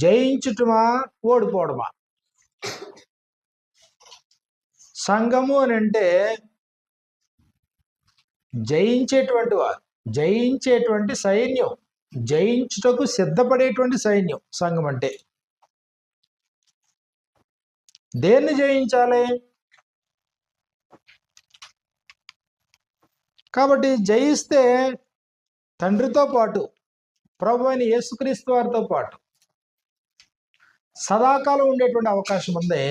జయించుటమా ఓడిపోవడమా? సంఘము అని అంటే జయించేటువంటి వారు, జయించేటువంటి సైన్యం, జయించుటకు సిద్ధపడేటువంటి సైన్యం సంఘం అంటే. దేన్ని జయించాలి? కాబట్టి జయిస్తే తండ్రితో పాటు, ప్రభు అయిన యేసుక్రీస్తు వారితో పాటు సదాకాలం ఉండేటువంటి అవకాశం ఉంది.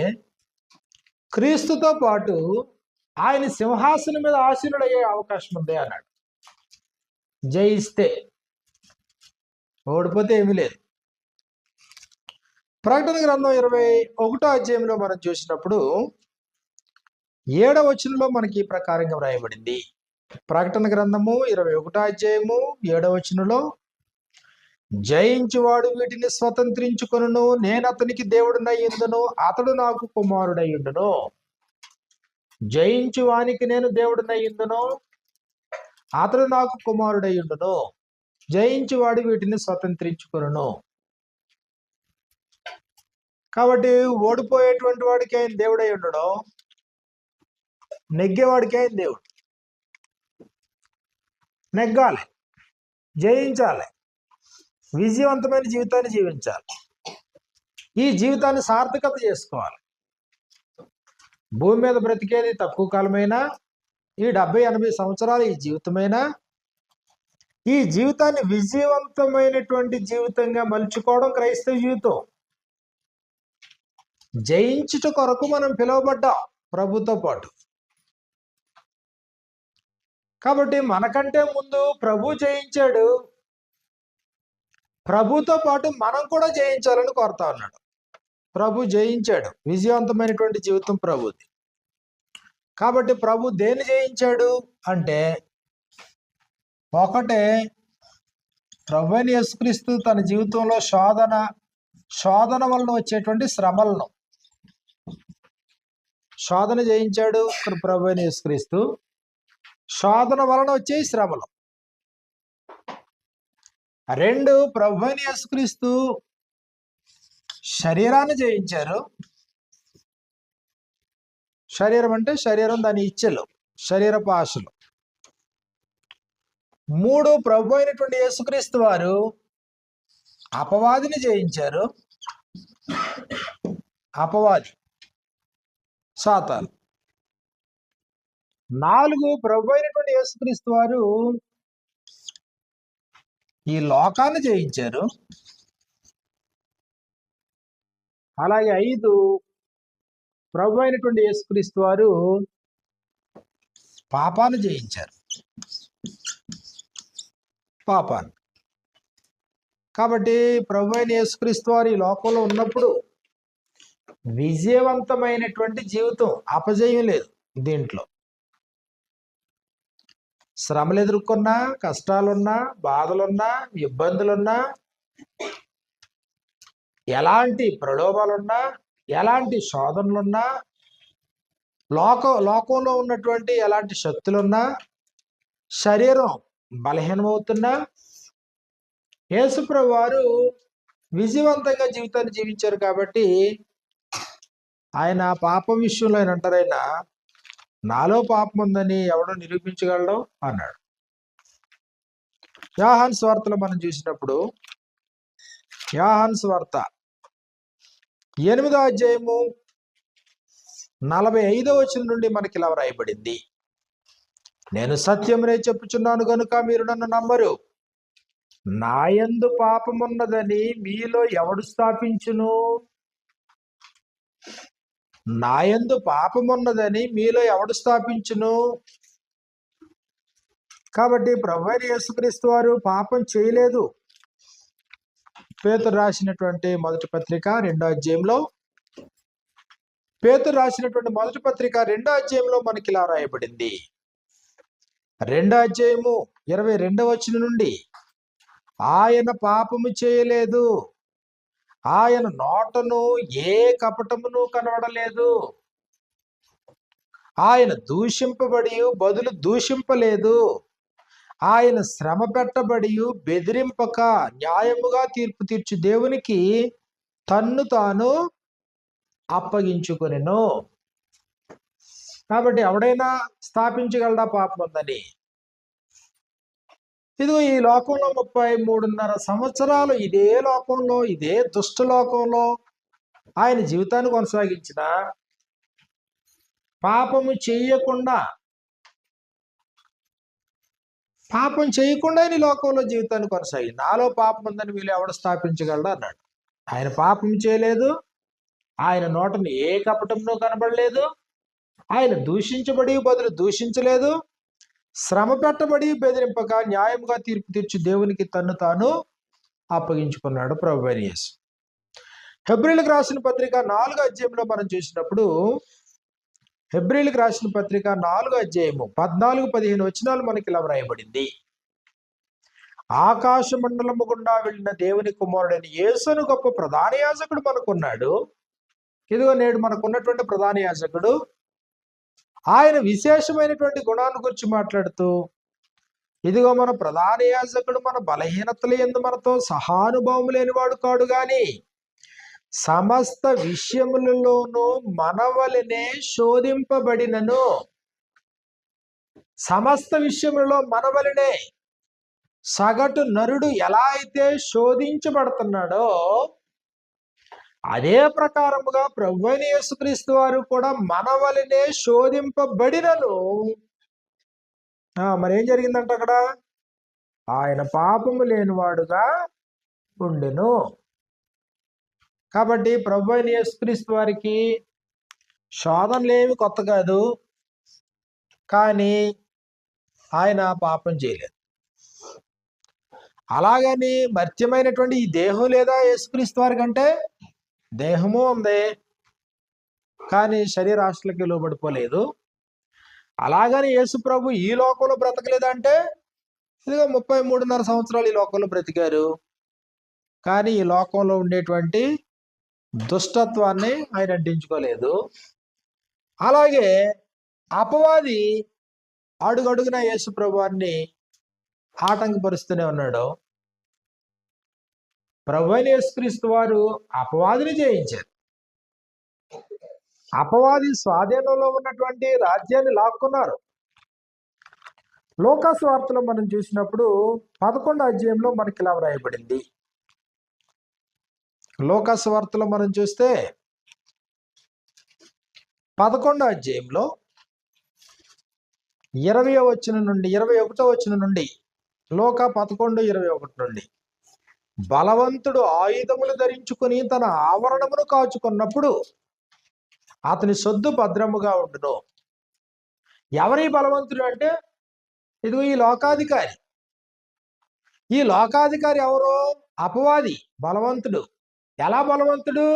క్రీస్తుతో పాటు ఆయన సింహాసనం మీద ఆసీనుడయ్యే అవకాశం ఉంది అన్నాడు. జయిస్తే. ఓడిపోతే ఏమీ లేదు. ప్రకటన గ్రంథం 21వ అధ్యాయంలో మనం చూసినప్పుడు 7వ వచనంలో మనకి ఈ ప్రకారంగా వ్రాయబడింది. ప్రకటన గ్రంథము 21వ అధ్యాయము 7వ వచనంలో, జయించువాడు వీటిని స్వతంత్రించుకొనును, నేను అతనికి దేవుడినయ్యుండును, అతడు నాకు కుమారుడయ్యుండును. జయించువానికి నేను దేవుడినయ్యుండును, అతడు నాకు కుమారుడయ్యుండును. జయించువాడు వీటిని స్వతంత్రించుకొనును. కాబట్టి ఓడిపోయేటువంటి వాడికి ఆయన దేవుడై ఉండడం, నెగ్గేవాడికి ఆయన దేవుడు. నెగ్గాలి, జయించాలి, విజయవంతమైన జీవితాన్ని జీవించాలి. ఈ జీవితాన్ని సార్థకత చేసుకోవాలి. భూమి మీద బ్రతికేది తక్కువ కాలమైనా, ఈ 70-80 సంవత్సరాలు ఈ జీవితమైనా, ఈ జీవితాన్ని విజయవంతమైనటువంటి జీవితంగా మలుచుకోవడం క్రైస్తవ జీవితం. జయించుట కొరకు మనం పిలువబడ్డాం ప్రభుతో పాటు. కాబట్టి మనకంటే ముందు ప్రభు జయించాడు, ప్రభుతో పాటు మనం కూడా జయించాలని కోరుతా ఉన్నాడు. ప్రభు జయించాడు, విజయవంతమైనటువంటి జీవితం ప్రభుది. కాబట్టి ప్రభు దేన్ని జయించాడు అంటే, ఒకటే ప్రభు అయిన యేసుక్రీస్తు తన జీవితంలో శోధన వలన వచ్చేటువంటి శ్రమలను శోధన జయించాడు ప్రభు అయిన యేసుక్రీస్తు. శోధన వలన వచ్చే శ్రమలు. 2, ప్రభు అయిన యేసుక్రీస్తు శరీరాన్ని జయించారు. శరీరం అంటే శరీరం, దాని ఇచ్చలు, శరీరపు ఆశలు. 3, ప్రభు అయినటువంటి యేసుక్రీస్తు వారు అపవాదిని జయించారు. అపవాది, సాతాను. 4, ప్రభు అయినటువంటి యేసుక్రీస్తు వారు ఈ లోకాన్ని జయించారు. అలాగే 5, ప్రభు అయినటువంటి యేసుక్రీస్తు వారు పాపాన్ని జయించారు. పాపాన్ని. కాబట్టి ప్రభు అయిన యేసుక్రీస్తు వారు ఈ లోకంలో ఉన్నప్పుడు విజయవంతమైనటువంటి జీవితం, అపజయం లేదు దీంట్లో. శ్రమలు ఎదుర్కొన్నా, కష్టాలున్నా, బాధలున్నా, ఇబ్బందులున్నా, ఎలాంటి ప్రలోభాలున్నా, ఎలాంటి శోధనలున్నా, లోకంలో ఉన్నటువంటి ఎలాంటి శక్తులున్నా, శరీరం బలహీనమవుతున్నా, యేసుప్రభు వారు విజయవంతంగా జీవితాన్ని జీవించారు. కాబట్టి ఆయన పాపం విషయంలో ఆయన అంటారు, ఆయన నాలో పాపం ఉందని ఎవడో నిరూపించగలడు అన్నాడు. యోహాను సువార్తలో మనం చూసినప్పుడు, యోహాను సువార్త 8వ అధ్యాయము 45వ వచనం నుండి మనకి ఇలా వ్రాయబడింది. నేను సత్యమునే చెప్పుచున్నాను గనుక మీరు నన్ను నమ్మరు. నాయందు పాపమున్నదని మీలో ఎవడు స్థాపించును? నాయందు పాపమున్నదని మీలో ఎవడు స్థాపించును? కాబట్టి ప్రభువైన యేసుక్రీస్తు వారు పాపం చేయలేదు. పేతురు రాసినటువంటి మొదటి పత్రిక 2వ అధ్యాయంలో, పేతురు రాసినటువంటి మొదటి పత్రిక 2వ అధ్యాయంలో మనకి ఇలా రాయబడింది. 2వ అధ్యాయము 22వ వచనం నుండి, ఆయన పాపము చేయలేదు, ఆయన నోటను ఏ కపటమును కనబడలేదు, ఆయన దూషింపబడి బదులు దూషింపలేదు, ఆయన శ్రమ పెట్టబడి బెదిరింపక న్యాయముగా తీర్పు తీర్చు దేవునికి తన్ను తాను అప్పగించుకొనెను. కాబట్టి ఎవడైనా స్థాపించగలడా పాపం ఉందని? ఇదిగో ఈ లోకంలో 33.5 సంవత్సరాలు ఇదే లోకంలో, ఇదే దుష్ట లోకంలో ఆయన జీవితాన్ని కొనసాగించిన పాపం చేయకుండా ఆయన ఈ లోకంలో జీవితాన్ని కొనసాగింది. నాలో పాపం ఉందని వీళ్ళు ఎవడు స్థాపించగలడు అన్నాడు. ఆయన పాపం చేయలేదు, ఆయన నోటను ఏ కపటంలో కనబడలేదు, ఆయన దూషించబడి బదులు దూషించలేదు, శ్రమ పెట్టబడి బెదిరింపక న్యాయముగా తీర్పు తీర్చి దేవునికి తన్ను తాను అప్పగించుకున్నాడు ప్రభువైన యేసు. హెబ్రీయులకు రాసిన పత్రిక 4వ అధ్యాయంలో మనం చూసినప్పుడు, హెబ్రీయులకు రాసిన పత్రిక 4వ అధ్యాయము 14-15 వచనాలు మనకి ఇలా వ్రాయబడింది. ఆకాశ మండలము గుండా వెళ్ళిన దేవుని కుమారుడైన యేసును గొప్ప ప్రధాన యాజకుడు మనకున్నాడు. ఇదిగో నేడు మనకున్నటువంటి ప్రధాన యాజకుడు ఆయన విశేషమైనటువంటి గుణాన్ని గురించి మాట్లాడుతూ, ఇదిగో మన ప్రధాన యాజకుడు మన బలహీనతల యందు మనతో సహానుభావం లేనివాడు కాడు గాని సమస్త విషయములలోనూ మనవలనే శోధింపబడినను. సమస్త విషయములలో మనవలనే, సగటు నరుడు ఎలా అయితే శోధించబడుతున్నాడో అదే ప్రకారముగా ప్రభువైన యేసుక్రీస్తు వారు కూడా మనవలనే శోధింపబడినను. మరేం జరిగిందంట అక్కడ? ఆయన పాపము లేనివాడుగా ఉండెను. కాబట్టి ప్రభువైన యేసుక్రీస్తు వారికి శోధనలేమి కొత్త కాదు, కానీ ఆయన పాపం చేయలేదు. అలాగని మర్త్యమైనటువంటి ఈ దేహం లేదా యేసుక్రీస్తు వారి కంటే? దేహము ఉంది, కానీ శరీరాశలకి లోబడిపోలేదు. అలాగని యేసు ప్రభు ఈ లోకంలో బ్రతకలేదంటే? ఇదిగో 33.5 సంవత్సరాలు ఈ లోకంలో బ్రతికారు, కానీ ఈ లోకంలో ఉండేటువంటి దుష్టత్వాన్ని ఆయన అంటించుకోలేదు. అలాగే అపవాది అడుగడుగున యేసు ప్రభువాన్ని ఆటంకపరుస్తూనే ఉన్నాడు. ప్రభువైన యేసుక్రీస్తు వారు అపవాదిని జయించారు. అపవాది స్వాధీనంలో ఉన్నటువంటి రాజ్యాన్ని లాక్కున్నారు. లూకా సువార్తలో మనం చూసినప్పుడు 11వ అధ్యాయంలో మనకి ఇలా వ్రాయబడింది. లూకా సువార్తలో మనం చూస్తే 11వ అధ్యాయంలో 20వ వచనం నుండి 21వ వచనం నుండి, లూకా 11:21 నుండి, బలవంతుడు ఆయుధములు ధరించుకుని తన ఆవరణమును కాచుకున్నప్పుడు అతని సొద్దు భద్రముగా ఉండును. ఎవరి బలవంతుడు అంటే? ఇదిగో ఈ లోకాధికారి. ఈ లోకాధికారి ఎవరు? అపవాది బలవంతుడు. ఎలా బలవంతుడు?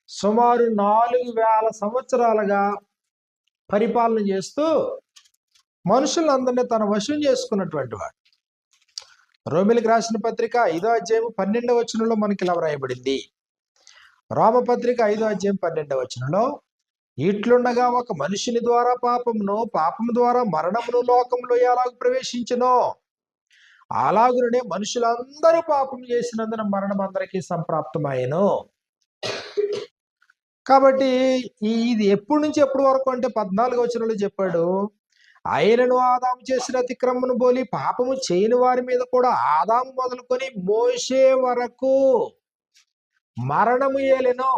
సుమారు 4000 సంవత్సరాలుగా పరిపాలన చేస్తూ మనుషులందరినీ తన వశం చేసుకున్నటువంటి వాడు. రోమిలకు రాసిన పత్రిక 5వ అధ్యాయం 12వ వచనంలో మనకి ఇలా వ్రాయబడింది. రోమపత్రిక 5వ అధ్యాయం 12వ వచనంలో, ఇట్లుండగా ఒక మనుషుని ద్వారా పాపము ద్వారా మరణమును లోకంలో ఎలాగ ప్రవేశించునో అలాగునే మనుషులందరూ పాపం చేసినందున మరణం అందరికీ సంప్రాప్తమాయెను. కాబట్టి ఇది ఎప్పటి నుంచి ఎప్పటి వరకు అంటే 14వ వచనంలో చెప్పాడు, ఆయనను ఆదాము చేసిన అతిక్రమమును బోలి పాపము చేయని వారి మీద కూడా ఆదాము మొదలుకొని మోషే వరకు మరణము ఏలెను.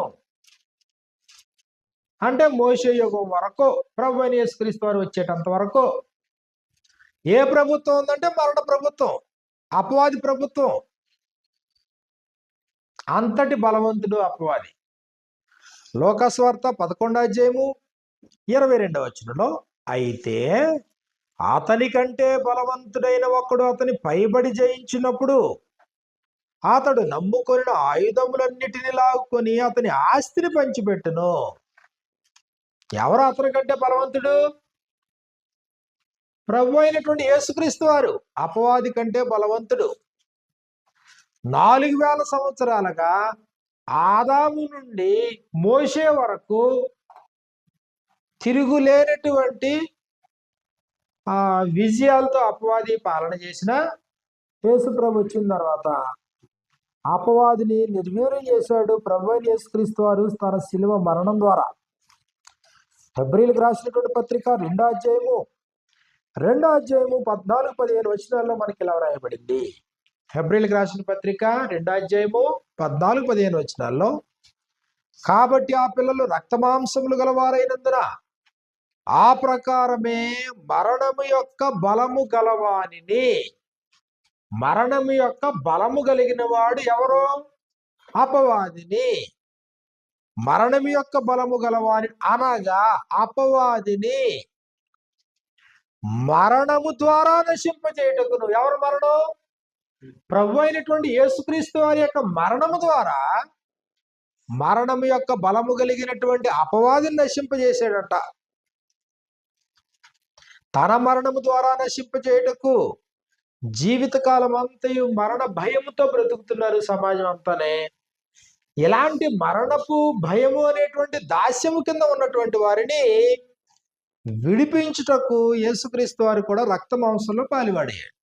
అంటే మోషే యుగం వరకు, ప్రభువైన యేసుక్రీస్తు వారు వచ్చేటంత వరకు ఏ ప్రభుత్వం ఉందంటే? మరణ ప్రభుత్వం, అపవాది ప్రభుత్వం. అంతటి బలవంతుడు అపవాది. లూకా సువార్త 11వ అధ్యాయము 22వ వచనంలో, అయితే అతని కంటే బలవంతుడైన ఒకడు అతని పైబడి జయించినప్పుడు అతడు నమ్ముకొనిన ఆయుధములన్నిటిని లాక్కొని అతని ఆస్తిని పంచిపెట్టును. ఎవరు అతని కంటే బలవంతుడు? ప్రభు అయినటువంటి యేసుక్రీస్తు వారు అపవాది కంటే బలవంతుడు. 4000 సంవత్సరాలుగా ఆదాము నుండి మోషే వరకు తిరుగులేనటువంటి విజయాలతో అపవాది పాలన చేసిన యేసు ప్రభు వచ్చిన తర్వాత అపవాదిని నిర్వీర్యం చేశాడు ప్రభువైన యేసుక్రీస్తు వారు తన శిలువ మరణం ద్వారా. హెబ్రీయులకు రాసినటువంటి పత్రిక 2వ అధ్యాయము 14-15 వచనాల్లో మనకి ఇలా రాయబడింది. హెబ్రీయులకు రాసిన పత్రిక 2వ అధ్యాయము 14-15 వచనాల్లో, కాబట్టి ఆ పిల్లలు రక్తమాంసములు గలవారైనందున ఆ ప్రకారమే మరణము యొక్క బలము గలవానిని. మరణము యొక్క బలము కలిగిన వాడు ఎవరు? అపవాదిని. మరణము యొక్క బలము గలవాని అనగా అపవాదిని మరణము ద్వారా నశింపజేయుటకును. ఎవరు మరణం? ప్రభు అయినటువంటి యేసుక్రీస్తు వారి యొక్క మరణము ద్వారా మరణము యొక్క బలము కలిగినటువంటి అపవాదిని నశింపజేసాడట. తన మరణము ద్వారా నశింపజేయుటకు జీవితకాలం అంతయు మరణ భయముతో బ్రతుకుతున్నారు సమాజం అంతానే. ఇలాంటి మరణపు భయము అనేటువంటి దాస్యము కింద ఉన్నటువంటి వారిని విడిపించుటకు యేసుక్రీస్తు వారు కూడా రక్త మాంసంలో పాలివాడయ్యాడు.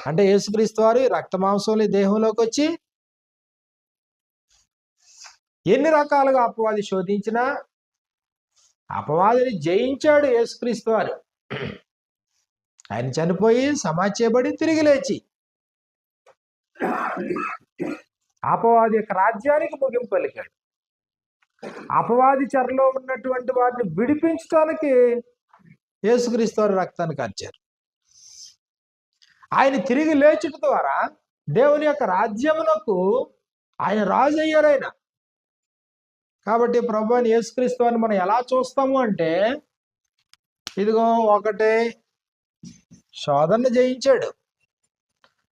అంటే యేసుక్రీస్తు వారు రక్త మాంసంలో దేహంలోకి వచ్చి ఎన్ని రకాలుగా అపవాది శోధించినా అపవాదిని జయించాడు యేసుక్రీస్తు వారు. ఆయన చనిపోయి సమాధి చేయబడి తిరిగి లేచి అపవాది యొక్క రాజ్యానికి ముగింపు పలికాడు. అపవాది చెరలో ఉన్నటువంటి వారిని విడిపించడానికి యేసుక్రీస్తు వారు రక్తాన్ని కార్చారు. ఆయన తిరిగి లేచుట ద్వారా దేవుని యొక్క రాజ్యమునకు ఆయన రాజు అయ్యారు ఆయన. కాబట్టి ప్రభువైన యేసుక్రీస్తు వారిని మనం ఎలా చూస్తాము అంటే, ఇదిగో 1 శోధనను జయించాడు,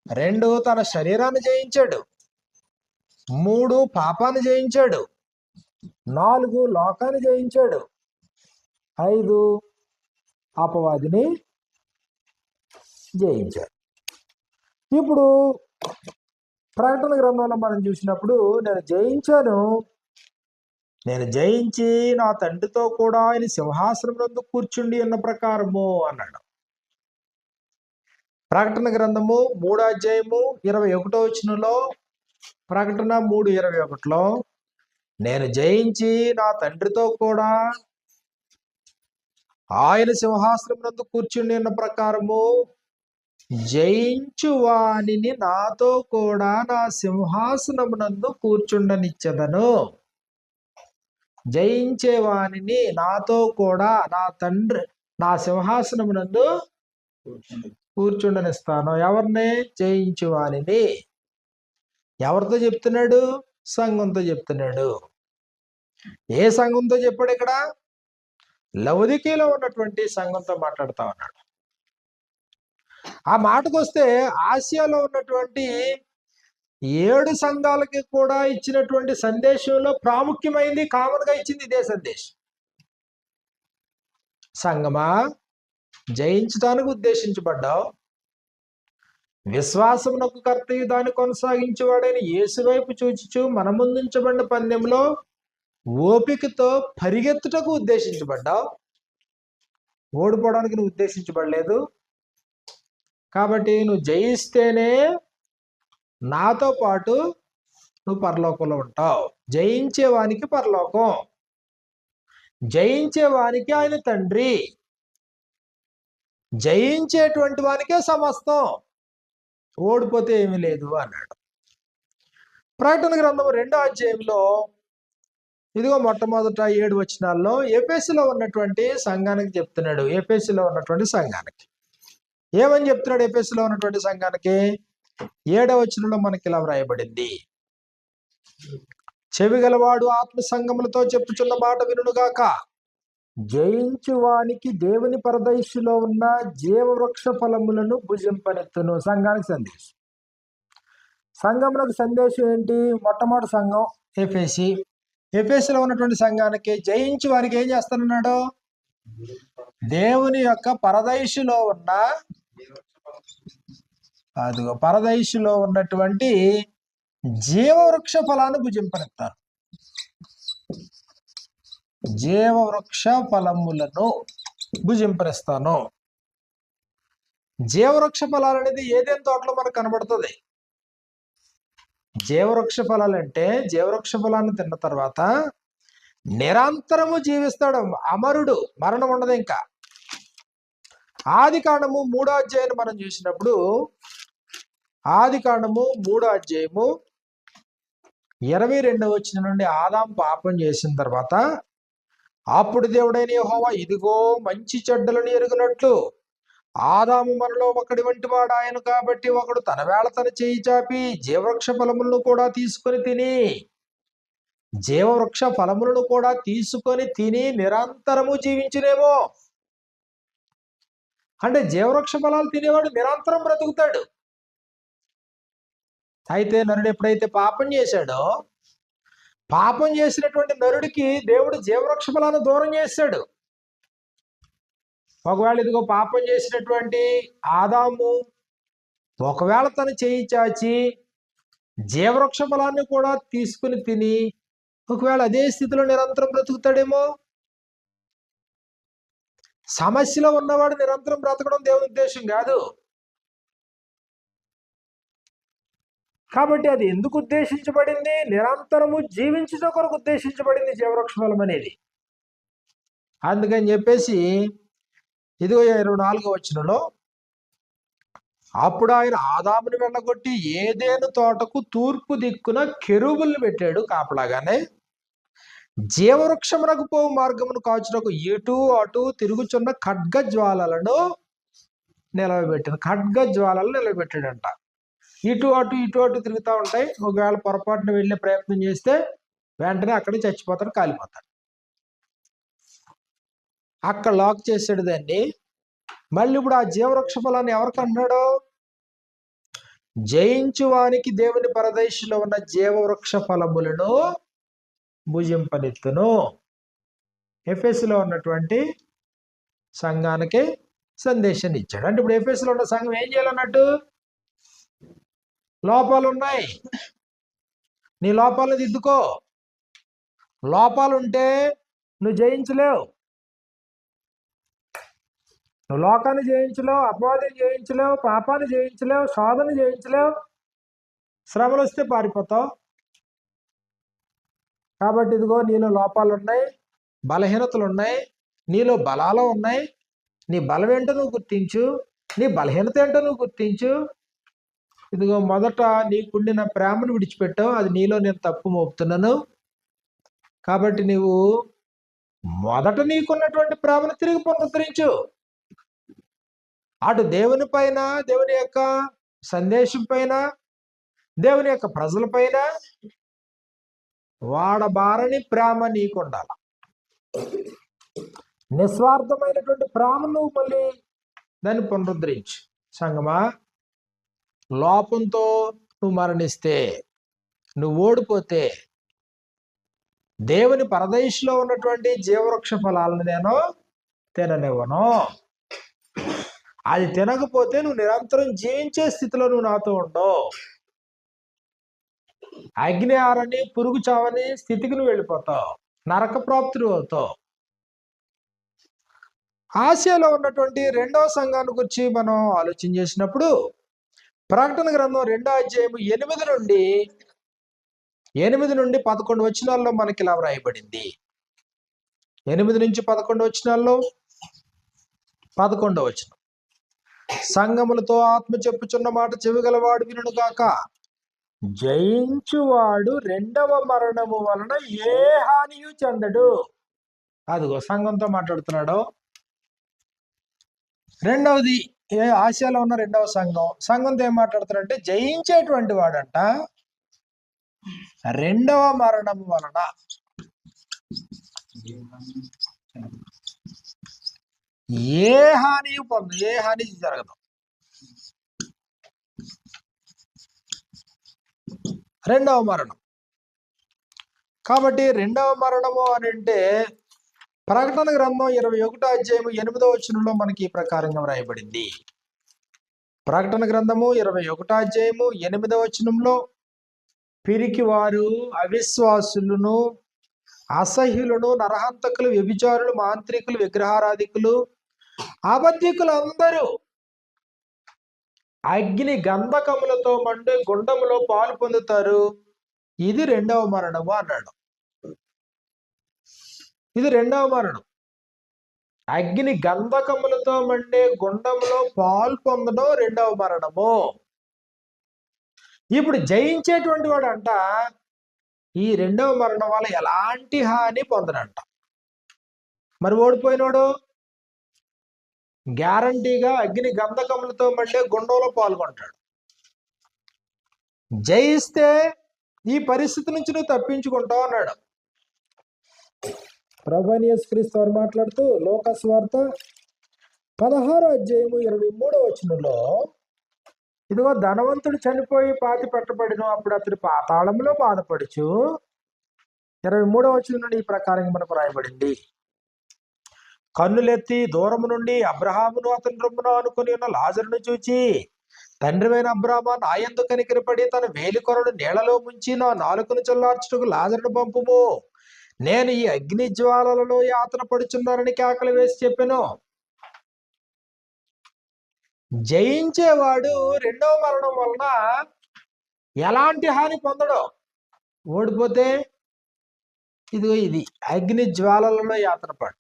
2 తన శరీరాన్ని జయించాడు, 3 పాపాన్ని జయించాడు, 4 లోకాన్ని జయించాడు, 5 అపవాదిని జయించాడు. ఇప్పుడు ప్రకటన గ్రంథంలో మనం చూసినప్పుడు నేను జయించి నా తండ్రితో కూడా ఆయన సింహాసనం నందు కూర్చుండి ఉన్న ప్రకారము అన్నాడు. ప్రకటన గ్రంథము 3వ అధ్యాయము 21వ వచనంలో, ప్రకటన 3:21లో, నేను జయించి నా తండ్రితో కూడా ఆయన సింహాసనం నందు కూర్చుండి ఉన్న ప్రకారము జయించు వానిని నాతో కూడా నా సింహాసనమునందు కూర్చుండనిచ్చెదను. జయించే వానిని నాతో కూడా నా తండ్రి నా సింహాసనమునందు కూర్చుండనిస్తాను. ఎవరిని? జయించు వానిని. ఎవరితో చెప్తున్నాడు? సంఘంతో చెప్తున్నాడు. ఏ సంఘంతో చెప్పాడు? ఇక్కడ లవొదికీలో ఉన్నటువంటి సంఘంతో మాట్లాడుతా ఉన్నాడు. ఆ మాటకు వస్తే ఆసియాలో ఉన్నటువంటి 7 సంఘాలకి కూడా ఇచ్చినటువంటి సందేశంలో ప్రాముఖ్యమైంది, కామన్ గా ఇచ్చింది ఇదే సందేశం. సంగమా, జయించడానికి ఉద్దేశించబడ్డావు. విశ్వాసమునకు కర్తయు దాన్ని కొనసాగించేవాడైన యేసు వైపు చూచుచు మన ముందుంచబడిన పందెంలో ఓపికతో పరిగెత్తుటకు ఉద్దేశించబడ్డావు. ఓడిపోవడానికి నువ్వు ఉద్దేశించబడలేదు. కాబట్టి నువ్వు జయిస్తేనే నాతో పాటు నువ్వు పరలోకంలో ఉంటావు. జయించేవానికి పరలోకం, జయించేవానికి ఆయన తండ్రి, జయించేటువంటి వానికే సమస్తం. ఓడిపోతే ఏమీ లేదు అన్నాడు. ప్రకటన గ్రంథం 2వ అధ్యాయంలో ఇదిగో మొట్టమొదట 7 వచనాల్లో ఎఫెసులో ఉన్నటువంటి సంఘానికి చెప్తున్నాడు. ఎఫెసులో ఉన్నటువంటి సంఘానికి ఏమని చెప్తున్నాడు? ఎఫెసులో ఉన్నటువంటి సంఘానికి 7వ వచనంలో మనకి ఇలా వ్రాయబడింది, చెవి గలవాడు ఆత్మ సంగములతో చెప్పుచున్న మాట వినుగాక. జయించు వానికి దేవుని పరదైసులో ఉన్న జీవవృక్ష ఫలములను భుజింపనెత్తును. సంఘానికి సందేశం. సంఘమునకు సందేశం ఏంటి? మొట్టమొదటి సంఘం ఎఫెసి. ఎఫెసులో ఉన్నటువంటి సంఘానికి జయించు వారికి ఏం చేస్తానన్నాడు? దేవుని యొక్క పరదైసులో ఉన్న పరదైసులో ఉన్నటువంటి జీవవృక్ష ఫలాన్ని భుజింపనెత్తారు. జీవవృక్ష ఫలములను భుజింపనిస్తాను. జీవవృక్ష ఫలాలు అనేది ఏదైనా తోటలో మనకు కనబడుతుంది. జీవవృక్ష ఫలాలు అంటే జీవవృక్ష ఫలాన్ని తిన్న తర్వాత నిరంతరము జీవిస్తాడు, అమరుడు, మరణం ఉండదు. ఇంకా ఆదికాండము 3వ అధ్యాయాన్ని మనం చూసినప్పుడు, ఆదికాండము 3వ అధ్యాయము 22వ వచనం నుండి, ఆదాం పాపం చేసిన తర్వాత అప్పుడు దేవుడైన యెహోవా, ఇదిగో మంచి చెడ్డలను ఎరుగునట్లు ఆదాము మనలో ఒకడి వంటి వాడు ఆయన కాబట్టి ఒకడు తన వేళ తన చేయి చాపి జీవవృక్ష ఫలములను కూడా తీసుకొని తిని జీవవృక్ష ఫలములను కూడా తీసుకొని తిని నిరంతరము జీవించునేమో. అంటే జీవవృక్ష ఫలాలు తినేవాడు నిరంతరం బ్రతుకుతాడు. అయితే నరుడు ఎప్పుడైతే పాపం చేశాడో, పాపం చేసినటువంటి నరుడికి దేవుడు జీవవృక్ష ఫలాన్ని దూరం చేశాడు. ఒకవేళ ఇదిగో పాపం చేసినటువంటి ఆదాము ఒకవేళ తన చేయి చాచి జీవవృక్ష ఫలాన్ని కూడా తీసుకుని తిని ఒకవేళ అదే స్థితిలో నిరంతరం బ్రతుకుతాడేమో. సమస్యలో ఉన్నవాడు నిరంతరం బ్రతకడం దేవుని ఉద్దేశం కాదు. కాబట్టి అది ఎందుకు ఉద్దేశించబడింది? నిరంతరము జీవించడం కొరకు ఉద్దేశించబడింది జీవవృక్ష ఫలం అనేది. అందుకని చెప్పేసి ఇదిగో 24వ వచనంలో, అప్పుడు ఆయన ఆదాముని వెళ్ళగొట్టి ఏదేను తోటకు తూర్పు దిక్కున కెరూబుల్ని పెట్టాడు కాపలాగానే, జీవవృక్షమునకు పోవు మార్గమును కాచుటకు ఇటు అటు తిరుగుచున్న ఖడ్గజ్వాలలను నిలవబెట్టాడు. ఖడ్గజ్వాలలు నిలబెట్టాడంట. ఇటు అటు తిరుగుతూ ఉంటాయి. ఒకవేళ పొరపాటున వెళ్ళే ప్రయత్నం చేస్తే వెంటనే అక్కడే చచ్చిపోతాడు, కాలిపోతాడు. అక్కడ లాక్ చేసాడు దాన్ని. మళ్ళీ ఇప్పుడు ఆ జీవవృక్ష ఫలాన్ని ఎవరికి అన్నాడు? జయించువానికి దేవుని పరదేశంలో ఉన్న జీవవృక్ష ఫలములను భుజింపనెత్తును. ఎఫెసులో ఉన్నటువంటి సంఘానికి సందేశాన్ని ఇచ్చాడు. అంటే ఇప్పుడు ఎఫెసులో ఉన్న సంఘం ఏం చేయాలన్నట్టు? లోపాలు ఉన్నాయి, నీ లోపాలను దిద్దుకో. లోపాలు ఉంటే నువ్వు జయించలేవు. నువ్వు లోకాన్ని జయించలేవు, అపవాదిని జయించలేవు, పాపాన్ని జయించలేవు, శోధన జయించలేవు, శ్రమలు వస్తే పారిపోతావు. కాబట్టి ఇదిగో నీలో లోపాలు ఉన్నాయి, బలహీనతలు ఉన్నాయి, నీలో బలాలు ఉన్నాయి. నీ బలం ఏంటో నువ్వు గుర్తించు, నీ బలహీనత ఏంటో నువ్వు గుర్తించు. ఇదిగో మొదట నీకుండిన ప్రేమను విడిచిపెట్టావు, అది నీలో నేను తప్పు మోపుతున్నాను. కాబట్టి నీవు మొదట నీకున్నటువంటి ప్రేమను తిరిగి పునరుద్ధరించు. అటు దేవుని పైన, దేవుని యొక్క సందేశం పైన, దేవుని యొక్క ప్రజల పైన వాడబారని ప్రేమ నీకు ఉండాలి. నిస్వార్థమైనటువంటి ప్రేమ నువ్వు మళ్ళీ దాన్ని పునరుద్ధరించు. సంగమా, లోపంతో నువ్వు మరణిస్తే, నువ్వు ఓడిపోతే దేవుని పరదేశంలో ఉన్నటువంటి జీవవృక్ష ఫలాలను నేను తిననివ్వను. అది తినకపోతే నువ్వు నిరంతరం జీవించే స్థితిలో నువ్వు నాతో ఉండవు. అగ్ని ఆరని, పురుగు చావని స్థితికి నువ్వు వెళ్ళిపోతావు, నరక ప్రాప్తులు అవుతావు. ఆసియాలో ఉన్నటువంటి 2వ సంఘాన్ని గురించి మనం ఆలోచన చేసినప్పుడు, ప్రకటన గ్రంథం 2వ అధ్యాయం 8 నుండి 11 వచనాల్లో మనకి ఇలా వ్రాయబడింది. 8 నుంచి 11 వచనాల్లో 11వ వచనం, సంఘములతో ఆత్మ చెప్పుచున్న మాట చెవిగలవాడు వినును గాక, జయించువాడు 2వ మరణము వలన ఏ హానియు చెందడు. అదిగో సంఘంతో మాట్లాడుతున్నాడు. రెండవది ఆసియాలో ఉన్న 2వ సంఘంతో ఏం మాట్లాడుతున్నాడంటే, జయించేటువంటి వాడంట 2వ మరణము వలన ఏ హాని పొందు, ఏ హాని జరగదు. 2వ మరణం. కాబట్టి 2వ మరణము అని అంటే ప్రకటన గ్రంథం 21వ అధ్యాయం 8వ వచనంలో మనకి ఈ ప్రకారంగా వ్రాయబడింది. ప్రకటన గ్రంథము 21వ అధ్యాయము 8వ వచనంలో, పిరికి వారు, అవిశ్వాసులను, అసహ్యులను, నరహంతకులు, వ్యభిచారులు, మాంత్రికులు, విగ్రహారాధికులు, అబద్ధికులు అందరూ అగ్ని గంధకములతో మండే గుండములో పాలు పొందుతారు. ఇది రెండవ మరణము అన్నాడు. ఇది రెండవ మరణం. అగ్ని గంధకములతో మండే గుండంలో పాలు పొందడం రెండవ మరణము. ఇప్పుడు జయించేటువంటి వాడు అంట ఈ రెండవ మరణం వల్ల ఎలాంటి హాని పొందడంట. మరి ఓడిపోయినాడు గ్యారంటీగా అగ్ని గంధకములతో మండే గుండంలో పాల్గొంటాడు. జయిస్తే ఈ పరిస్థితి నుంచి నువ్వు తప్పించుకుంటావు అన్నాడు. ప్రభువైన యేసుక్రీస్తు వారు మాట్లాడుతూ లోకాసు వార్త 16వ అధ్యాయము 23వ వచనంలో, ఇదిగో ధనవంతుడు చనిపోయి పాతి పెట్టబడిన అప్పుడు అతడు పాతాళంలో బాధపడుచు, 23వ వచనం నుండి ఈ ప్రకారంగా మనకు రాయబడింది. కన్నులెత్తి దూరము నుండి అబ్రహామును అతని రొమ్మున అనుకుని ఉన్న లాజరును చూచి, తండ్రివైన అబ్రామా నా యందు కనికరపడి తన వేలికొరను నీళ్లలో ముంచి నా నాలుకను చల్లార్చుటకు లాజరును పంపుము, నేను ఈ అగ్ని జ్వాలలలో యాతన పడుచున్నానని కేకలు వేసి చెప్పాను. జయించేవాడు రెండవ మరణం వలన ఎలాంటి హాని పొందడు. ఓడిపోతే ఇదిగో ఇది అగ్ని జ్వాలలలో యాతన పడు.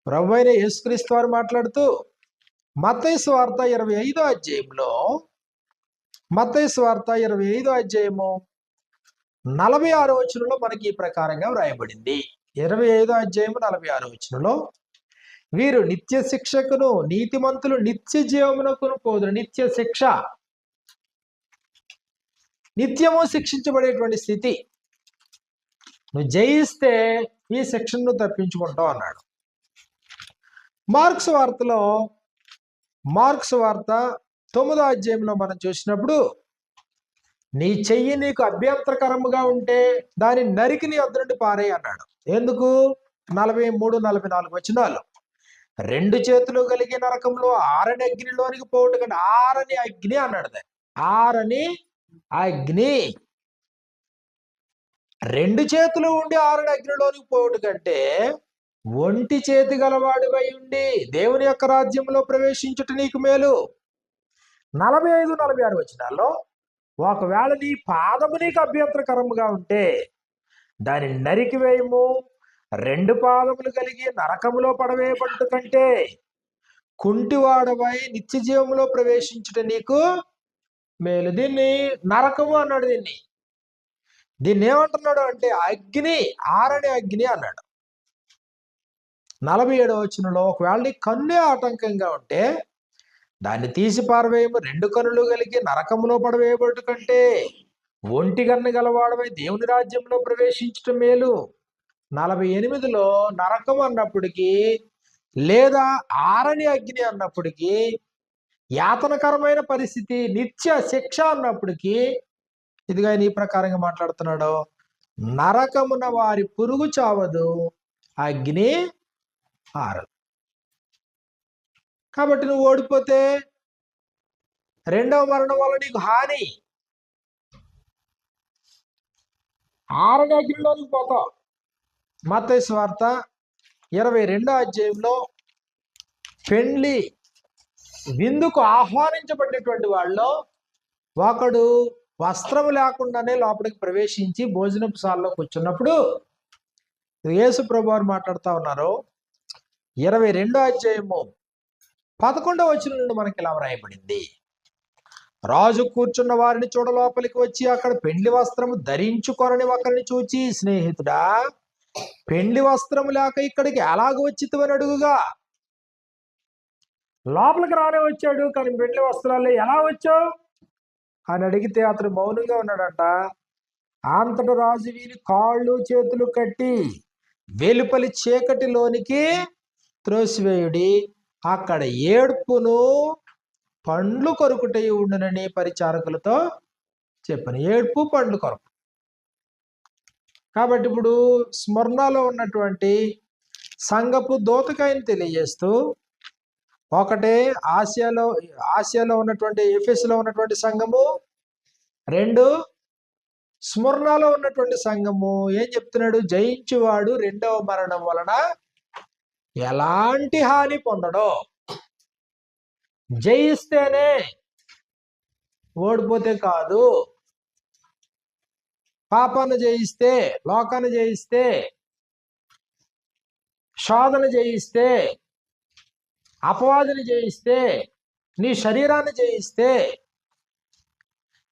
ప్రభువైన యేసుక్రీస్తు వారు మాట్లాడుతూ మత్తయి సువార్త 25వ అధ్యాయంలో, మత్తయి సువార్త 25వ అధ్యాయము 46వ వచనంలో మనకి ఈ ప్రకారంగా వ్రాయబడింది. 25వ అధ్యాయము 46వ వచనంలో, వీరు నిత్య శిక్షకును నీతిమంతులు నిత్య జీవమునకును పోదురు. నిత్య శిక్ష, నిత్యము శిక్షించబడేటువంటి స్థితి. నువ్వు జయిస్తే ఈ శిక్షను తప్పించుకుంటావు అన్నాడు. మార్క్స్ వార్త 9వ అధ్యాయంలో మనం చూసినప్పుడు, నీ చెయ్యి నీకు అభ్యంతరకరముగా ఉంటే దాని నరికి నీ వద్ద నుండి పారేయి అన్నాడు. ఎందుకు? 43-44 వచనాలు. రెండు చేతులు కలిగి నరకంలో ఆరని అగ్నిలోనికి పోవటం కంటే, ఆరని అగ్ని అన్నాడు. ఆరని అగ్ని, రెండు చేతులు ఉండి ఆరని అగ్నిలోనికి పోవటం కంటే ఒంటి చేతి గలవాడివై ఉండి దేవుని యొక్క రాజ్యంలో ప్రవేశించుట నీకు మేలు. 45-46 వచనాల్లో, ఒకవేళ నీ పాదము నీకు అభ్యంతరకరముగా ఉంటే దాన్ని నరికివేయము, రెండు పాదములు కలిగి నరకములో పడవేయబట్టు కంటే కుంటివాడవై నిత్య జీవములో ప్రవేశించుట నీకు మేలు. దీన్ని నరకము అన్నాడు. దీన్ని ఏమంటున్నాడు అంటే అగ్ని, ఆరని అగ్ని అన్నాడు. 47వ వచనంలో, ఒకవేళ నీ కన్నే ఆటంకంగా ఉంటే దాన్ని తీసి పారవేయము, రెండు కన్నులు కలిగి నరకములో పడవేయబట్టు కంటే ఒంటి కన్ను గలవాడవై దేవుని రాజ్యంలో ప్రవేశించటం మేలు. 48లో నరకం అన్నప్పటికీ లేదా ఆరని అగ్ని అన్నప్పటికీ, యాతనకరమైన పరిస్థితి, నిత్య శిక్ష అన్నప్పటికీ, ఇదిగా ఆయన ఈ ప్రకారంగా మాట్లాడుతున్నాడు. నరకమున వారి పురుగు చావదు, అగ్ని ఆరదు. కాబట్టి నువ్వు ఓడిపోతే రెండవ మరణం వల్ల నీకు హాని, ఆరని అగ్నిలోనికి పోతావు. మత్తయి సువార్త 22వ అధ్యాయంలో పెండ్లి విందుకు ఆహ్వానించబడినటువంటి వాళ్ళు ఒకడు వస్త్రము లేకుండానే లోపలికి ప్రవేశించి భోజనపు సాలలో కూర్చున్నప్పుడు యేసు ప్రభువు వారు మాట్లాడుతూ ఉన్నారు. 22వ అధ్యాయము 11వ వచనం నుండి మనకి ఇలా వ్రాయబడింది. రాజు కూర్చున్న వారిని చూడ లోపలికి వచ్చి అక్కడ పెండ్లి వస్త్రము ధరించుకొనని ఒకరిని చూచి, స్నేహితుడా, పెండ్లి వస్త్రము లేక ఇక్కడికి ఎలాగ వచ్చితివని అడుగుగా. లోపలికి రానే వచ్చాడు, కానీ పెండ్లి వస్త్రాలు ఎలా వచ్చావు అని అడిగితే అతడు మౌనంగా ఉన్నాడంట. అంతట రాజు వీరి కాళ్ళు చేతులు కట్టి వెలుపలి చీకటిలోనికి త్రోసివేయుడి, అక్కడ ఏడ్పును పండ్లు కొరుకుటై ఉండునని పరిచారకులతో చెప్పాను. ఏడ్పు పండ్లు కొరకు. కాబట్టి ఇప్పుడు స్మరణలో ఉన్నటువంటి సంఘపు దూతకాయని తెలియజేస్తూ, ఒకటే ఆసియాలో ఉన్నటువంటి ఎఫెసులో ఉన్నటువంటి సంఘము, రెండు స్మరణలో ఉన్నటువంటి సంఘము ఏం చెప్తున్నాడు? జయించువాడు రెండవ మరణం వలన ఎలాంటి హాని పొందడో. జయిస్తేనే, ఓడిపోతే కాదు. పాపాన్ని జయిస్తే, లోకాన్ని జయిస్తే, శోధన జయిస్తే, అపవాదిని జయిస్తే, నీ శరీరాన్ని జయిస్తే,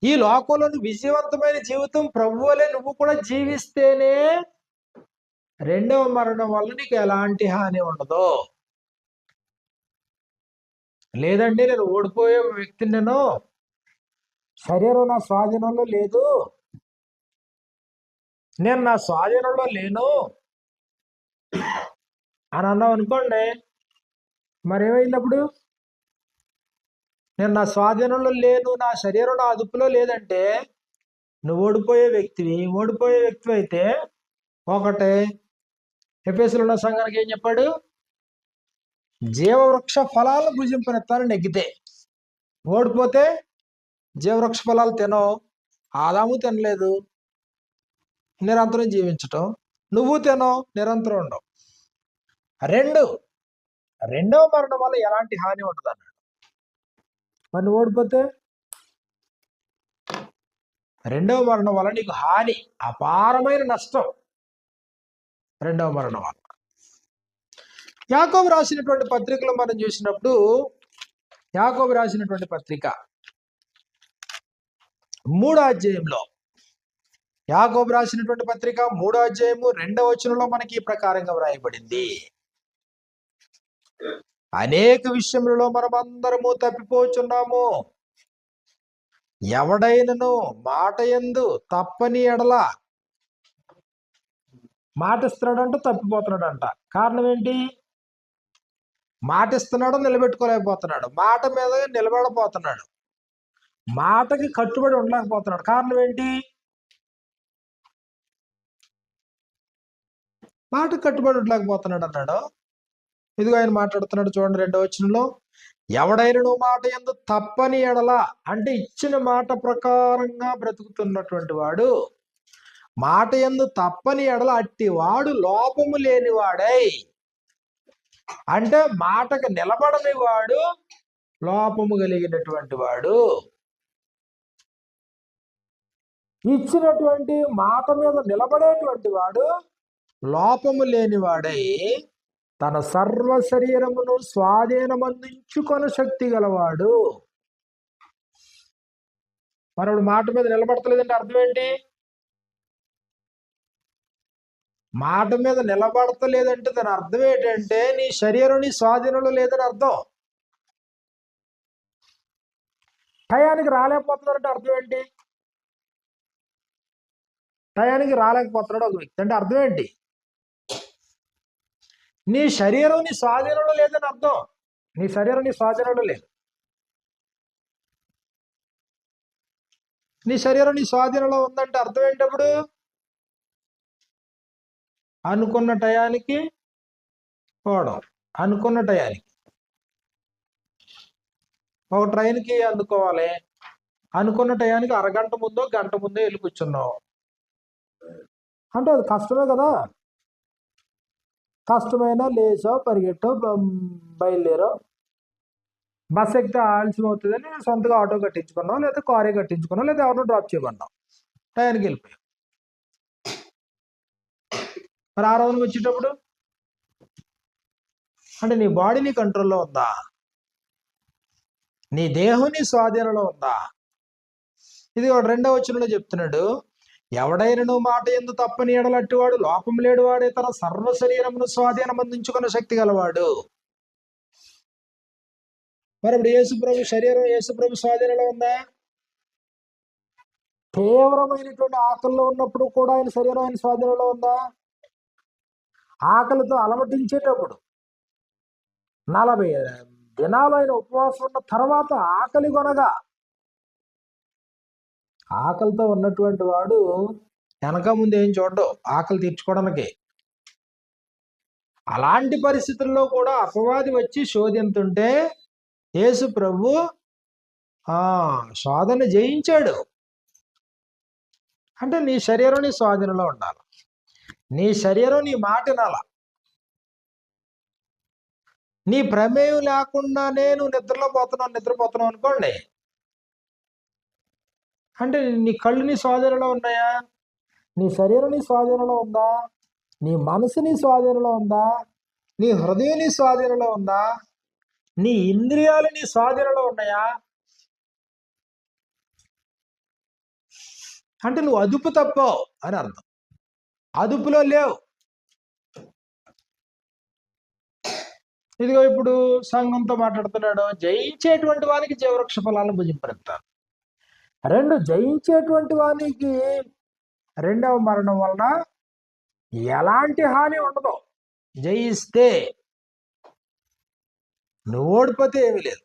ఈ లోకంలోని విజయవంతమైన జీవితం ప్రభువులే నువ్వు కూడా జీవిస్తేనే రెండవ మరణం వల్ల నీకు ఎలాంటి హాని ఉండదు. లేదంటే నేను ఓడిపోయే వ్యక్తిని, నేను శరీరం నా స్వాధీనంలో లేదు, నేను నా స్వాధీనంలో లేను అని అన్నావు అనుకోండి, మరేమైందప్పుడు? నేను నా స్వాధీనంలో లేను, నా శరీరం నా అదుపులో లేదంటే నువ్వు ఓడిపోయే వ్యక్తివి. ఓడిపోయే వ్యక్తి అయితే ఒకటే, ఎఫెసులో ఉన్న సంఘానికి ఏం చెప్పాడు? జీవవృక్ష ఫలాలను భుజింపనెత్తాలని నెగ్గితే. ఓడిపోతే జీవవృక్ష ఫలాలు తినవు. ఆదాము తినలేదు, నిరంతరం జీవించటం. నువ్వు తినవు, నిరంతరం ఉండవు. రెండవ మరణం వల్ల ఎలాంటి హాని ఉండదు అన్నాడు. మరి నువ్వు ఓడిపోతే రెండవ మరణం వల్ల నీకు హాని, అపారమైన నష్టం రెండవ మరణం వల్ల. యాకోబు రాసినటువంటి పత్రికలు మనం చూసినప్పుడు, యాకోబు రాసినటువంటి పత్రిక 3వ అధ్యాయంలో, యాకోబు రాసినటువంటి పత్రిక 3వ అధ్యాయము 2వ వచనంలో మనకి ఈ ప్రకారంగా వ్రాయబడింది. అనేక విషయములలో మనం అందరము తప్పిపోచున్నాము. ఎవడైనను మాట యందు తప్పని ఎడల, మాట ఇస్తున్నాడంట, తప్పిపోతున్నాడంట. కారణం ఏంటి? మాట ఇస్తున్నాడు, నిలబెట్టుకోలేకపోతున్నాడు. మాట మీద నిలబడపోతున్నాడు, మాటకి కట్టుబడి ఉండలేకపోతున్నాడు. కారణం ఏంటి? మాటకి కట్టుబడి ఉండలేకపోతున్నాడు అన్నాడు. ఇదిగో ఆయన మాట్లాడుతున్నాడు, చూడండి 2వ వచనంలో. ఎవడైనా మాట యందు తప్పని ఎడల, అంటే ఇచ్చిన మాట ప్రకారంగా బ్రతుకుతున్నటువంటి వాడు, మాట యందు తప్పని ఎడల అట్టి వాడు లోపము లేనివాడై, అంటే మాటకు నిలబడని వాడు లోపము కలిగినటువంటి వాడు. ఇచ్చినటువంటి మాట మీద నిలబడేటువంటి వాడు లోపము లేనివాడై తన సర్వ శరీరమును స్వాధీనమందించుకొన శక్తి గలవాడు. మరొకడు మాట మీద నిలబడతలేదంటే అర్థం ఏంటి? మాట మీద నిలబడతలేదంటే దాని అర్థం ఏంటంటే నీ శరీరం నీ స్వాధీనంలో లేదని అర్థం. టయానికి రాలేకపోతున్నాడంటే అర్థం ఏంటి? టయానికి రాలేకపోతున్నాడు ఒక వ్యక్తి అంటే అర్థం ఏంటి? నీ శరీరం నీ స్వాధీనంలో లేదని అర్థం. నీ శరీరం నీ స్వాధీనంలో లేదు. నీ శరీరం నీ స్వాధీనంలో ఉందంటే అర్థం ఏంటప్పుడు? అనుకున్న టయానికి పోవడం. అనుకున్న టయానికి ఒక ట్రైన్కి అందుకోవాలి, అనుకున్న టయానికి అరగంట ముందో గంట ముందో వెళ్ళి కూర్చున్నావు అంటే అది కష్టమే కదా. కష్టమైనా లేచావు, పరిగెట్టావు, బయలుదేరావు. బస్ ఎక్కితే ఆలస్యం అవుతుందని సొంతగా ఆటో కట్టించుకున్నావు, లేదా కారే కట్టించుకున్నావు, లేదా ఎవరినో డ్రాప్ చేయమన్నావు, టయానికి వెళ్ళిపోయావు. మరి ఆ రోజున వచ్చేటప్పుడు అంటే నీ బాడీ నీ కంట్రోల్లో ఉందా? నీ దేహం నీ స్వాధీనంలో ఉందా? ఇది 2వ వచనంలో చెప్తున్నాడు, ఎవడైనా మాట యందు తప్పని ఎడలట్టివాడు లోపం లేడు వాడే తన సర్వ శరీరమును స్వాధీనం అందించుకున్న శక్తి గలవాడు. మరి ఇప్పుడు యేసుప్రభు శరీరం యేసుప్రభు స్వాధీనంలో ఉందా? తీవ్రమైనటువంటి ఆకలిలో ఉన్నప్పుడు కూడా ఆయన శరీరం ఆయన స్వాధీనంలో ఉందా? ఆకలితో అలమటించేటప్పుడు 40 దినాలు ఆయన ఉపవాసం ఉన్న తర్వాత ఆకలి కొనగా, ఆకలితో ఉన్నటువంటి వాడు వెనక ముందు ఏం చూడడు ఆకలి తీర్చుకోవడానికి. అలాంటి పరిస్థితుల్లో కూడా అపవాది వచ్చి శోధింతుంటే యేసు ప్రభు శోధన జయించాడు. అంటే నీ శరీరం నీ స్వాధీనంలో ఉండాలి. నీ శరీరం నీ మాట వినాల. నీ ప్రమేయం లేకుండా నేను నిద్రపోతున్నావు అనుకోండి, అంటే నీ కళ్ళు నీ స్వాధీనంలో ఉన్నాయా? నీ శరీరం నీ స్వాధీనంలో ఉందా? నీ మనసు నీ స్వాధీనంలో ఉందా? నీ హృదయం నీ స్వాధీనంలో ఉందా? నీ ఇంద్రియాలు నీ స్వాధీనంలో ఉన్నాయా? అంటే నువ్వు అదుపు తప్పావు అని అర్థం. అదుపులో లేవు. ఇదిగో ఇప్పుడు సంఘంతో మాట్లాడుతున్నాడు, జయించేటువంటి వానికి జీవవృక్ష ఫలాలను భుజింపనిస్తాను. 2, జయించేటువంటి వానికి రెండవ మరణం వలన ఎలాంటి హాని ఉండదు. జయిస్తే, నువ్వు ఓడిపోతే ఏమీ లేదు.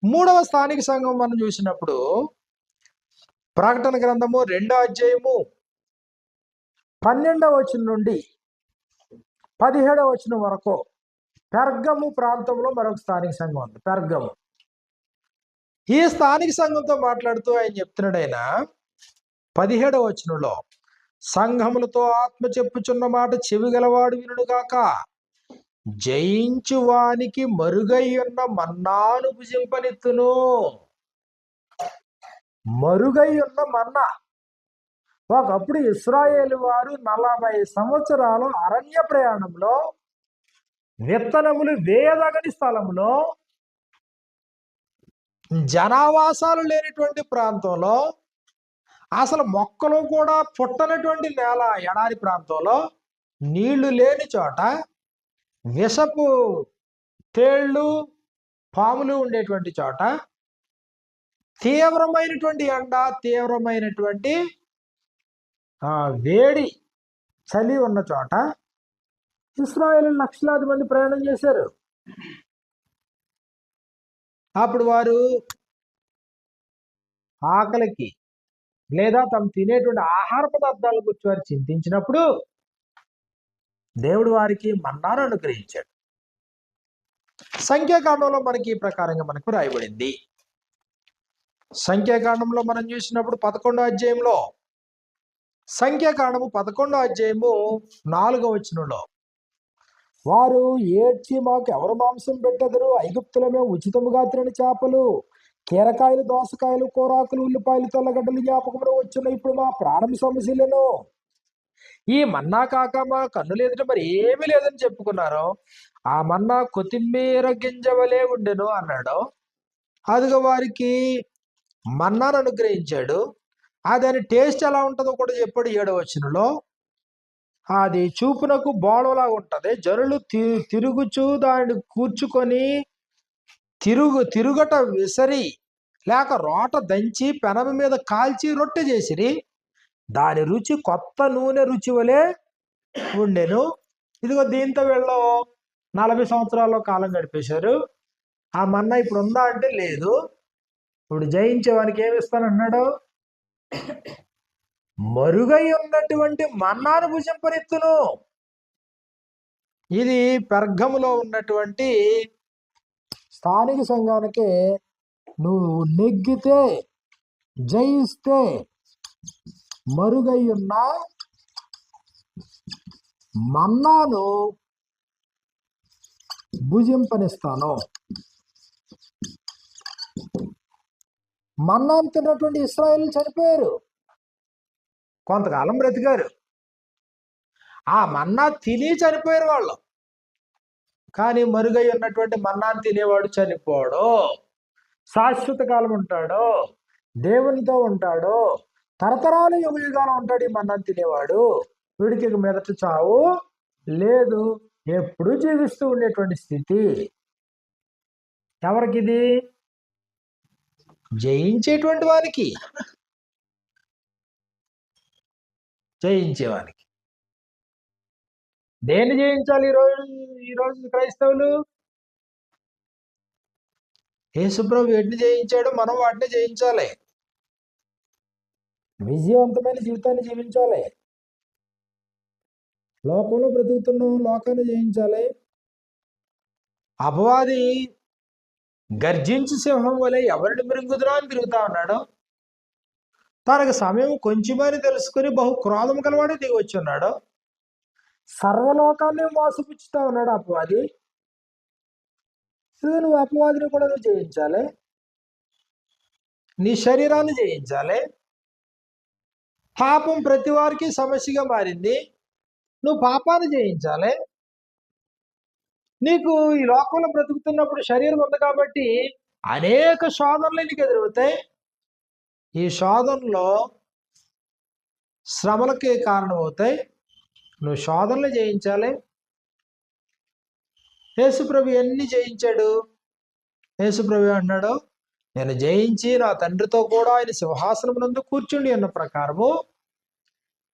3వ స్థానిక సంఘం మనం చూసినప్పుడు ప్రకటన గ్రంథము 2వ అధ్యాయము 12వ వచనం నుండి 17వ వచనం వరకు పెర్గము ప్రాంతంలో మరొక స్థానిక సంఘం ఉంది. పెర్గము. ఈ స్థానిక సంఘంతో మాట్లాడుతూ ఆయన చెప్తున్నాడు, ఆయన 17వ వచనంలో, సంఘములతో ఆత్మ చెప్పుచున్న మాట చెవి గలవాడు వినుగాక, జయించు వానికి మరుగై ఉన్న మన్నాను భుజింపనిత్తును. మరుగై ఉన్న మన్నా. ఒకప్పుడు ఇశ్రాయేలు వారు 40 సంవత్సరాలు అరణ్య ప్రయాణంలో విత్తనములు వేయదగని స్థలంలో, జనావాసాలు లేనిటువంటి ప్రాంతంలో, అసలు మొక్కలు కూడా పుట్టనటువంటి నేల, ఎడారి ప్రాంతంలో, నీళ్లు లేని చోట, విషపు తేళ్లు పాములు ఉండేటువంటి చోట, తీవ్రమైనటువంటి ఎండ, తీవ్రమైనటువంటి వేడి, చలి ఉన్న చోట ఇశ్రాయేలు లక్షలాది మంది ప్రయాణం చేశారు. అప్పుడు వారు ఆకలికి లేదా తమ తినేటువంటి ఆహార పదార్థాల గురించి వారు చింతించినప్పుడు దేవుడు వారికి మన్నాను అనుగ్రహించాడు. సంఖ్యాకాండంలో మనకి ఈ ప్రకారంగా మనకు రాయబడింది. సంఖ్యాకాండంలో మనం చూసినప్పుడు 11వ అధ్యాయంలో, సంఖ్యాకాండము 11వ అధ్యాయము 4వ వచనంలో, వారు ఏడ్చి, మాకు ఎవరు మాంసం పెట్టెదరు? ఐగుప్తులో మేము ఉచితముగా తినని చేపలు, కీరకాయలు, దోసకాయలు, కూరాకులు, ఉల్లిపాయలు, తెల్లగడ్డలు జ్ఞాపకంలో వచ్చిన ఇప్పుడు మా ప్రాణం సమస్యలను, ఈ మన్నా కాక మా కన్నులు ఎదుట మరి ఏమీ లేదని చెప్పుకున్నారు. ఆ మన్నా కొత్తిమీర గింజవలే ఉండెను అన్నాడు. అదిగో వారికి మన్నాను అనుగ్రహించాడు. దాని టేస్ట్ ఎలా ఉంటుందో కూడా చెప్పాడు 7వ వచనంలో. అది చూపునకు బోళలాగా ఉంటది. జనులు తిరుగుచు దాన్ని కూర్చుకొని తిరుగట విసరి లేక రోట దంచి పెనమ మీద కాల్చి రొట్టె చేసిరి. దాని రుచి కొత్త నూనె రుచి వలె ఉండెను. ఇదిగో దీంతో వీళ్ళు 40 సంవత్సరాల్లో కాలం గడిపేశారు. ఆ మన్నా ఇప్పుడు ఉందా అంటే లేదు. ఇప్పుడు జయించేవానికి ఏమి ఇస్తానన్నాడు? మరుగై ఉన్నటువంటి మన్నాను భుజింపనిత్తును. ఇది పెర్గములో ఉన్నటువంటి స్థానిక సంఘానికి నువ్వు నెగ్గితే, జయిస్తే మరుగై ఉన్న మన్నాను భుజింపనిస్తాను. మన్నాను తిన్నటువంటి ఇశ్రాయేలు చనిపోయారు, కొంతకాలం బ్రతికారు. ఆ మన్నా తిని చనిపోయారు వాళ్ళు. కానీ మరుగై ఉన్నటువంటి మన్నాను తినేవాడు చనిపోడు, శాశ్వత కాలం ఉంటాడు, దేవునితో ఉంటాడు, తరతరాలు యుగయుగాలు ఉంటాడు. ఈ మన్నాను తినేవాడు వీడికి మీదట చావు లేదు, ఎప్పుడు జీవిస్తూ ఉండేటువంటి స్థితి. ఎవరికిది? జయించేటువంటి వారికి, జయించేవానికి. దేన్ని జయించాలి ఈరోజు క్రైస్తవులు? యేసుప్రభు వేటిని జయించాడు, మనం వాటిని జయించాలి. విజయవంతమైన జీవితాన్ని జీవించాలి. లోకంలో బ్రతుకుతున్నాం, లోకాన్ని జయించాలి. అపవాది గర్జించి సింహం వలె ఎవరిని మృంగుదురా అని తిరుగుతా ఉన్నాడు. తనకు సమయం కొంచెమని తెలుసుకుని బహు క్రోధం కలవాడే దిగి వచ్చి ఉన్నాడు. సర్వలోకాన్ని మోసపుచ్చుతా ఉన్నాడు అపవాది. నువ్వు అపవాదిని కూడా నువ్వు జయించాలి, నీ శరీరాన్ని జయించాలి. పాపం ప్రతి వారికి సమస్యగా మారింది, నువ్వు పాపాన్ని జయించాలి. నీకు ఈ లోకంలో బ్రతుకుతున్నప్పుడు శరీరం ఉంది కాబట్టి అనేక శోధనలు నీకు ఎదురవుతాయి. ఈ శోధనలో శ్రమలకి కారణమవుతాయి. నువ్వు శోధనలు జయించాలి. యేసుప్రభు ఎన్ని జయించాడు? యేసుప్రభు అన్నాడు, నేను జయించి నా తండ్రితో కూడా ఆయన సింహాసనం నందు కూర్చుండి అన్న ప్రకారము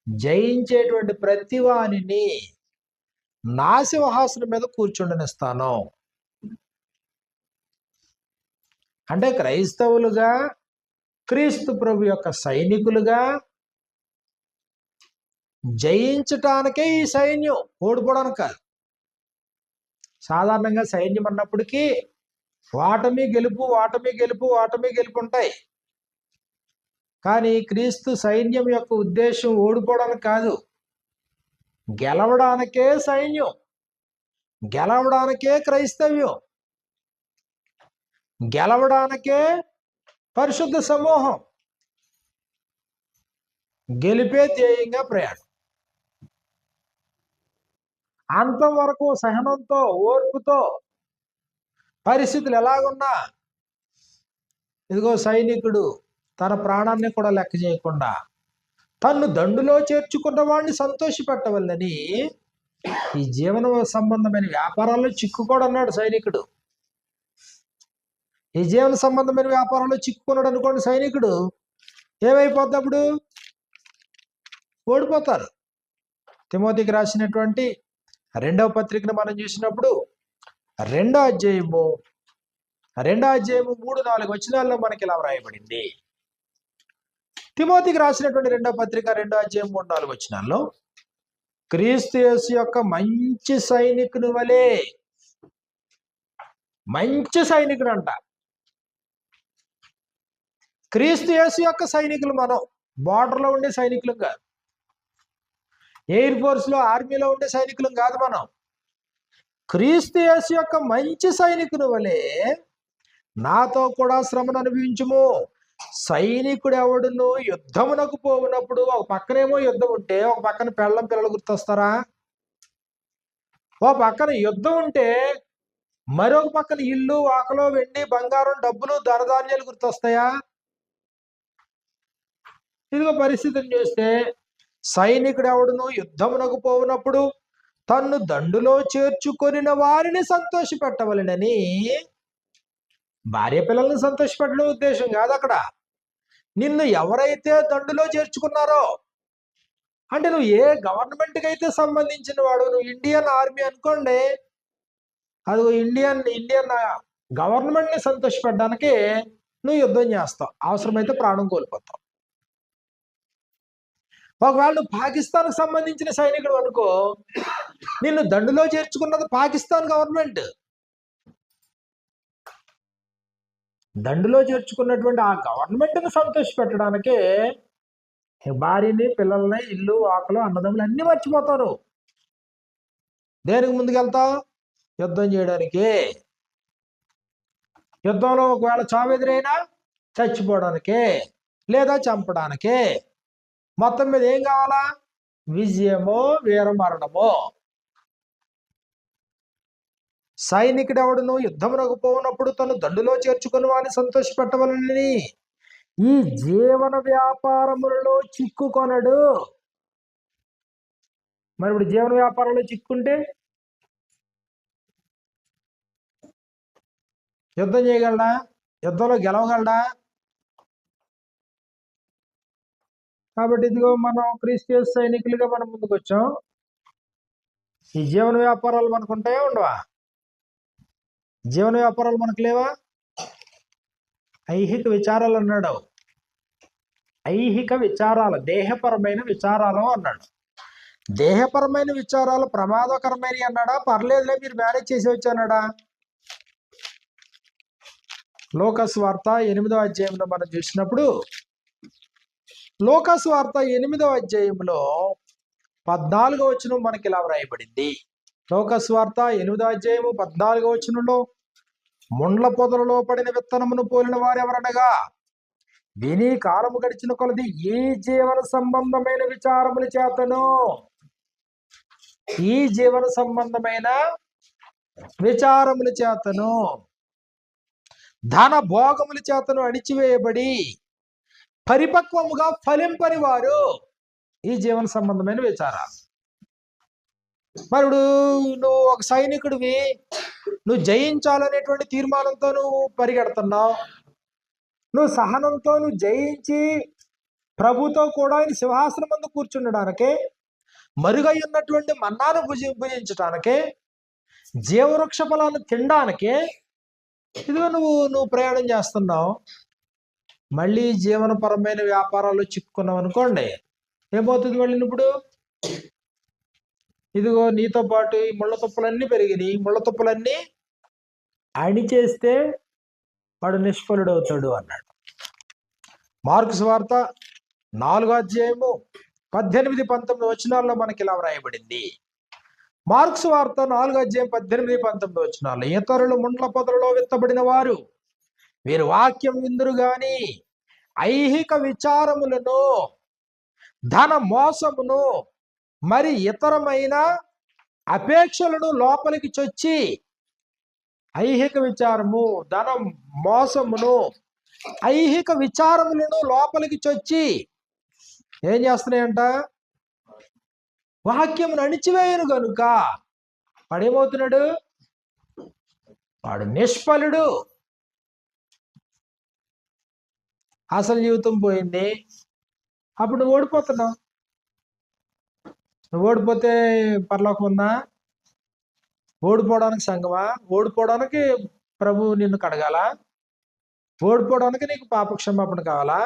జయించేటువంటి ప్రతి వానిని నా సింహాసనం మీద కూర్చుండనిస్తాను. అంటే క్రైస్తవులుగా, క్రీస్తు ప్రభు యొక్క సైనికులుగా జయించటానికే ఈ సైన్యం, ఓడిపోవడానికి కాదు. సాధారణంగా సైన్యం అన్నప్పటికీ ఓటమి గెలుపు, ఓటమి గెలుపు, ఓటమి గెలుపు ఉంటాయి. కానీ క్రీస్తు సైన్యం యొక్క ఉద్దేశం ఓడిపోవడానికి కాదు, గెలవడానికే సైన్యం, గెలవడానికే క్రైస్తవ్యం, గెలవడానికే పరిశుద్ధ సమూహం, గెలిపే ధ్యేయంగా ప్రయాణం. అంతం వరకు సహనంతో, ఓర్పుతో, పరిస్థితులు ఎలాగున్నా ఇదిగో సైనికుడు తన ప్రాణాన్ని కూడా లెక్క చేయకుండా తన్ను దండులో చేర్చుకున్న వాడిని సంతోషపెట్టవల్లని ఈ జీవన సంబంధమైన వ్యాపారాల్లో చిక్కుకోడు అన్నాడు సైనికుడు. ఈ జీవన సంబంధమైన వ్యాపారంలో చిక్కుకున్నాడు అనుకోండి సైనికుడు, ఏమైపోద్దప్పుడు? ఓడిపోతారు. తిమోతికి రాసినటువంటి 2వ పత్రికను మనం చూసినప్పుడు 2వ అధ్యాయము 3-4 వచనాల్లో మనకి ఇలా వ్రాయబడింది. తిమోతికి రాసినటువంటి 2వ పత్రిక 2వ అధ్యాయం 3-4 వచనాల్లో, క్రీస్తు యేసు యొక్క మంచి సైనికుని వలె, మంచి సైనికుడు అంట. క్రీస్తు యేసు యొక్క సైనికులు మనం, బార్డర్లో ఉండే సైనికులు కాదు, ఎయిర్ ఫోర్స్లో ఆర్మీలో ఉండే సైనికులు కాదు మనం. క్రీస్తు యేసు యొక్క మంచి సైనికుని వలె నాతో కూడా శ్రమను అనుభవించుము. సైనికుడు ఎవడును యుద్ధమునకు పోవునప్పుడు ఒక పక్కనేమో యుద్ధం ఉంటే ఒక పక్కన పెళ్ళం పిల్లలు గుర్తొస్తారా? ఓ పక్కన యుద్ధం ఉంటే మరొక పక్కన ఇల్లు, వాకలో, వెండి, బంగారం, డబ్బులు, ధనధాన్యాలు గుర్తొస్తాయా? ఇదిగో పరిస్థితిని చూస్తే సైనికుడు ఎవడును యుద్ధమునకు పోవునప్పుడు తన్ను దండులో చేర్చుకొనిన వారిని సంతోషపెట్టవలెనని, భార్య పిల్లల్ని సంతోషపెట్టడం ఉద్దేశం కాదు అక్కడ. నిన్ను ఎవరైతే దండులో చేర్చుకున్నారో, అంటే నువ్వు ఏ గవర్నమెంట్కి అయితే సంబంధించిన వాడు, నువ్వు ఇండియన్ ఆర్మీ అనుకోండి, అది ఇండియన్ గవర్నమెంట్ని సంతోషపెట్టడానికి నువ్వు యుద్ధం చేస్తావు, అవసరమైతే ప్రాణం కోల్పోతావు. ఒకవేళ నువ్వు పాకిస్తాన్కి సంబంధించిన సైనికుడు అనుకో, నిన్ను దండులో చేర్చుకున్నది పాకిస్తాన్ గవర్నమెంట్. దండులో చేర్చుకున్నటువంటి ఆ గవర్నమెంట్ని సంతోషపెట్టడానికే భార్యని, పిల్లల్ని, ఇల్లు, ఆకలు, అన్నదమ్ములు అన్ని మర్చిపోతారు. దేనికి ముందుకెళ్తావు? యుద్ధం చేయడానికి. యుద్ధంలో ఒకవేళ చావు ఎదురైనా చచ్చిపోవడానికే లేదా చంపడానికే. మొత్తం మీద ఏం కావాలా? విజయమో వీరమరణమో. సైనికుడు ఎవడును యుద్ధమునకు పోవునప్పుడు తను దండులో చేర్చుకుని వారిని సంతోషపెట్టవలనని ఈ జీవన వ్యాపారములలో చిక్కుకొనడు. మరి ఇప్పుడు జీవన వ్యాపారంలో చిక్కుంటే యుద్ధం చేయగలడా? యుద్ధంలో గెలవగలడా? కాబట్టి ఇదిగో మనం క్రీస్తు సైనికులుగా మనం ముందుకు వచ్చాం. ఈ జీవన వ్యాపారాలు మనకు ఉంటాయా, ఉండవా? జీవన వ్యాపారాలు మనకు లేవా? ఐహిక విచారాలు అన్నాడు. ఐహిక విచారాలు, దేహపరమైన విచారాలు అన్నాడు. దేహపరమైన విచారాలు ప్రమాదకరమైనవి అన్నాడా? పర్లేదులే మీరు మేనేజ్ చేసి వచ్చానాడా? లూకాసు వార్త 8వ అధ్యాయంలో మనం చూసినప్పుడు, లూకాసు వార్త 8వ అధ్యాయంలో 14వ వచనం మనకి ఇలా వ్రాయబడింది. లూకాసు వార్త 8వ అధ్యాయము 14వ వచనంలో, ముండ్ల పొదలలో పడిన విత్తనమును పోలిన వారు ఎవరనగా, విని కాలము గడిచిన కొలది ఈ జీవన సంబంధమైన విచారముల చేతను, ఈ జీవన సంబంధమైన విచారముల చేతను, ధన భోగముల చేతను అణిచివేయబడి పరిపక్వముగా ఫలింపని వారు. ఈ జీవన సంబంధమైన విచారాలు. మరి నువ్వు ఒక సైనికుడివి, నువ్వు జయించాలనేటువంటి తీర్మానంతో నువ్వు పరిగెడుతున్నావు. నువ్వు సహనంతో నువ్వు జయించి ప్రభుతో కూడా ఆయన సింహాసనం ముందు కూర్చుండడానికి, మరుగై ఉన్నటువంటి మన్నాను భుజించటానికి, జీవవృక్ష ఫలాన్ని తినడానికి ఇదిగో నువ్వు ప్రయాణం చేస్తున్నావు. మళ్ళీ జీవనపరమైన వ్యాపారాలు చిక్కుకున్నావు అనుకోండి, ఏమవుతుంది మళ్ళీ ఇప్పుడు? ఇదిగో నీతో పాటు ఈ ముళ్ళ తుప్పలన్నీ పెరిగినాయి, ముళ్ళ తుప్పలన్నీ అణిచేస్తే వాడు నిష్ఫలుడు అవుతాడు అన్నాడు. మార్కు సువార్త 4వ అధ్యాయము 18-19 వచనాల్లో మనకి ఇలా వ్రాయబడింది. మార్కు సువార్త 4వ అధ్యాయం 18-19 వచనాల్లో, ఇతరులు ముండ్ల పొదలలో విత్తబడిన వారు, వీరు వాక్యం విందురు గాని ఐహిక విచారములను, ధన మోసమును, మరి ఇతరమైన అపేక్షలను లోపలికి చొచ్చి, ఐహిక విచారము, ధన మోసమును, ఐహిక విచారములను లోపలికి చొచ్చి ఏం చేస్తున్నాయంట? వాక్యమును అణిచివేయను గనుక వాడేమవుతున్నాడు? వాడు నిష్ఫలుడు. అసలు జీవితం పోయింది. అప్పుడు నువ్వు ఓడిపోతున్నావు. నువ్వు ఓడిపోతే పరలోకం ఉందా? ఓడిపోవడానికి సంఘమా? ఓడిపోవడానికి ప్రభు నిన్ను కడగాల? ఓడిపోవడానికి నీకు పాపక్షమాపణ కావాలా?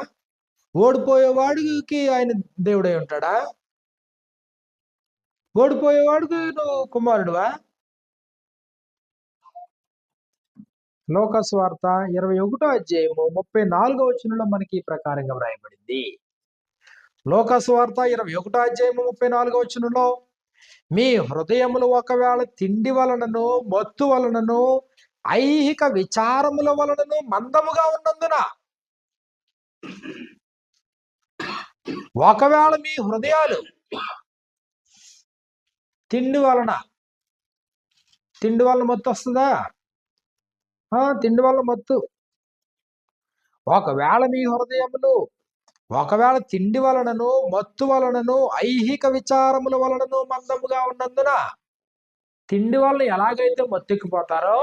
ఓడిపోయేవాడికి ఆయన దేవుడై ఉంటాడా? ఓడిపోయేవాడికి నువ్వు కుమారుడువా? లోకాసు వార్త 21వ అధ్యాయము 34వ వచనంలో మనకి ఈ ప్రకారంగా వ్రాయబడింది. లోకాసు వార్త 21వ అధ్యాయము 34వ వచనంలో, మీ హృదయములు ఒకవేళ తిండి వలనను, మత్తు వలనను, ఐహిక విచారముల వలనను మందముగా ఉన్నందున, ఒకవేళ మీ హృదయాలు తిండి వలన మత్తు వస్తుందా? తిండి వలన మత్తు. ఒకవేళ మీ హృదయములు ఒకవేళ తిండి వలనను, మత్తు వలనను, ఐహిక విచారముల వలనను మందముగా ఉన్నందున, తిండి వలన ఎలాగైతే మత్తెక్కిపోతారో,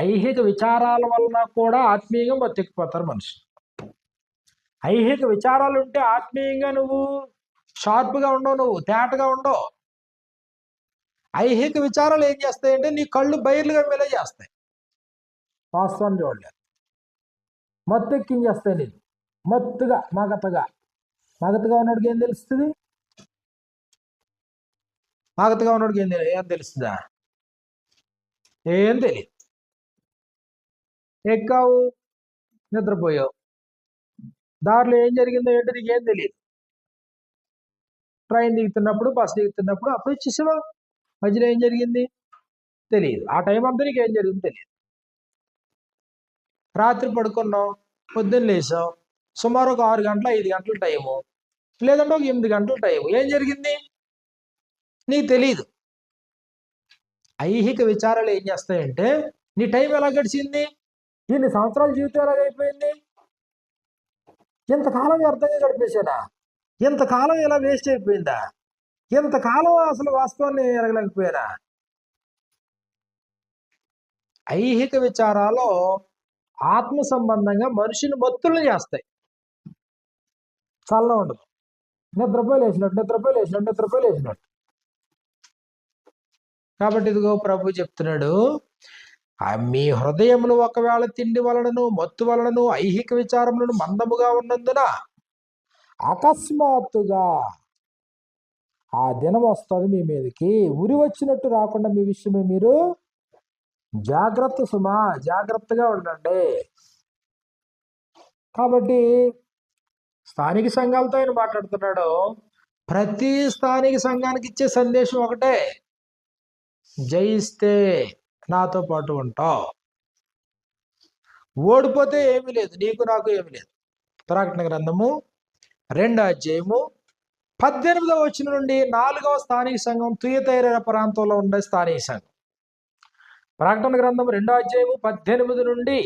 ఐహిక విచారాల వలన కూడా ఆత్మీయంగా మత్తెక్కిపోతారు మనుషులు. ఐహిక విచారాలు ఉంటే ఆత్మీయంగా నువ్వు షార్ప్గా ఉండవు, నువ్వు తేటగా ఉండవు. ఐహిక విచారాలు ఏం చేస్తాయంటే నీ కళ్ళు బయర్లుగా మేలే చేస్తాయి. వాస్తవాన్ని చూడలేదు. మత్తెక్కించేస్తాయి నేను. మత్తుగా మగతగా ఉన్నోడికి ఏం తెలుస్తుంది? మగతగా ఉన్నోడికి ఏం తెలుస్తుందా? ఏం తెలియదు. ఎక్కావు, నిద్రపోయావు, దారిలో ఏం జరిగిందో ఏంటో నీకు ఏం తెలియదు. ట్రైన్ దిగుతున్నప్పుడు, బస్సు దిగుతున్నప్పుడు అప్పుడు చూసావా, మధ్యలో ఏం జరిగింది తెలియదు. ఆ టైం అంతా నీకు ఏం జరిగింది తెలియదు. రాత్రి పడుకున్నావు, పొద్దున్న లేసావు, సుమారు ఒక 6 గంటల 5 గంటల టైము, లేదంటే ఒక 8 గంటల టైము. ఏం జరిగింది నీకు తెలియదు. ఐహిక విచారాలు ఏం చేస్తాయంటే నీ టైం ఎలా గడిచింది, ఇన్ని సంవత్సరాల జీవితం ఎలాగైపోయింది, ఎంతకాలం వ్యర్థంగా గడిపేశానా, ఎంతకాలం ఎలా వేస్ట్ అయిపోయిందా, ఎంతకాలం అసలు వాస్తవాన్ని ఎరగలేకపోయానా. ఐహిక విచారాలు ఆత్మ సంబంధంగా మనిషిని మత్తులు చేస్తాయి. చల్ల ఉండదు. నిద్రపోయి లేచినట్టు. కాబట్టి ఇదిగో ప్రభు చెప్తున్నాడు, మీ హృదయములు ఒకవేళ తిండి వలనను, మత్తు వలనను, ఐహిక విచారములను మందముగా ఉన్నందున అకస్మాత్తుగా ఆ దినం వస్తుంది మీ మీదకి, ఉరి వచ్చినట్టు రాకుండా మీ విషయమే మీరు జాగ్రత్తగా ఉండండి. కాబట్టి స్థానిక సంఘాలతో ఆయన మాట్లాడుతున్నాడు. ప్రతి స్థానిక సంఘానికి ఇచ్చే సందేశం ఒకటే, జయిస్తే నాతో పాటు ఉంటావు, ఓడిపోతే ఏమీ లేదు, నీకు నాకు ఏమీ లేదు. ప్రకటన గ్రంథము 2 అధ్యాయము 18 నుండి 4వ స్థానిక సంఘం తుయతైర ప్రాంతంలో ఉండే స్థానిక సంఘం. ప్రకటన గ్రంథం 2 అధ్యాయము 18 నుండి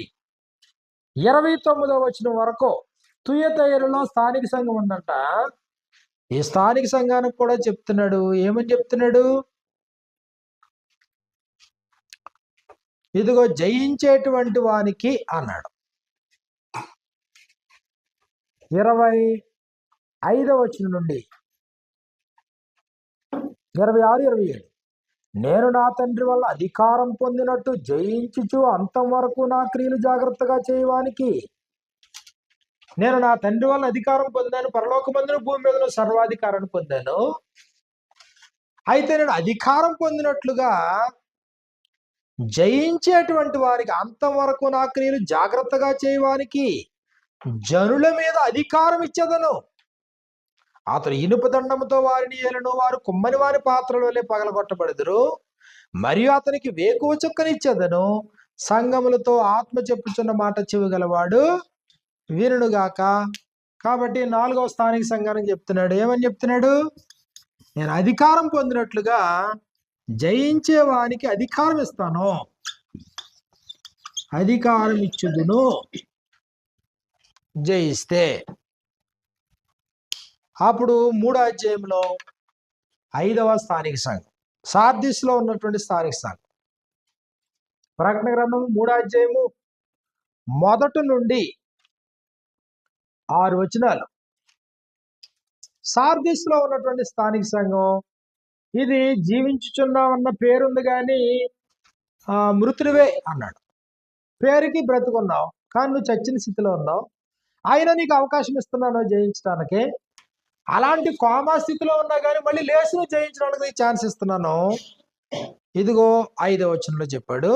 29 వరకు తుయతైరలో స్థానిక సంఘం ఉందంట. ఈ స్థానిక సంఘానికి కూడా చెప్తున్నాడు. ఏమని చెప్తున్నాడు? ఇదిగో జయించేటువంటి వానికి అన్నాడు. 25 నుండి 26, 27 నేను నా తండ్రి వల్ల అధికారం పొందినట్టు జయించుచు అంతం వరకు నా క్రియలు జాగ్రత్తగా చేయవానికి నేను నా తండ్రి వల్ల అధికారం పొందాను, పరలోకమందును భూమి మీదను సర్వాధికారాన్ని పొందాను. అయితే నేను అధికారం పొందినట్లుగా జయించేటువంటి వారికి అంతం వరకు నా క్రియలు జాగ్రత్తగా చేయవానికి జనుల మీద అధికారం ఇచ్చేదను. అతడు ఇనుప దండముతో వారిని ఏలను, వారు కుమ్మని వారి పాత్రలోనే పగలగొట్టబడదురు. మరియు అతనికి వేకువ చుక్కనిచ్చేదను. సంఘములతో ఆత్మ చెప్పుచున్న మాట చెవిగలవాడు వినుగాక. కాబట్టి 4వ స్థానిక సంఘానికి చెప్తున్నాడు. ఏమని చెప్తున్నాడు? నేను అధికారం పొందినట్లుగా జయించే వానికి అధికారం ఇస్తాను, అధికారం ఇచ్చుదును జయిస్తే. అప్పుడు 3వ అధ్యాయంలో 5వ స్థానిక సంఘం, సార్దిస్లో ఉన్నటువంటి స్థానిక సంఘం. ప్రకటన గ్రంథం 3వ అధ్యాయము 1 నుండి 6 వచనాలు. సార్దిస్లో ఉన్నటువంటి స్థానిక సంఘం ఇది జీవించుచున్నామన్న పేరుంది కానీ మృతుడివే అన్నాడు. పేరుకి బ్రతుకున్నావు కానీ నువ్వు చచ్చిన స్థితిలో ఉన్నావు. ఆయన నీకు అవకాశం ఇస్తున్నాను జయించడానికి. అలాంటి కోమా స్థితిలో ఉన్నా కానీ మళ్ళీ లేచి నువ్వు జయించడానికి ఛాన్స్ ఇస్తున్నాను. ఇదిగో 5వ వచనంలో చెప్పాడు,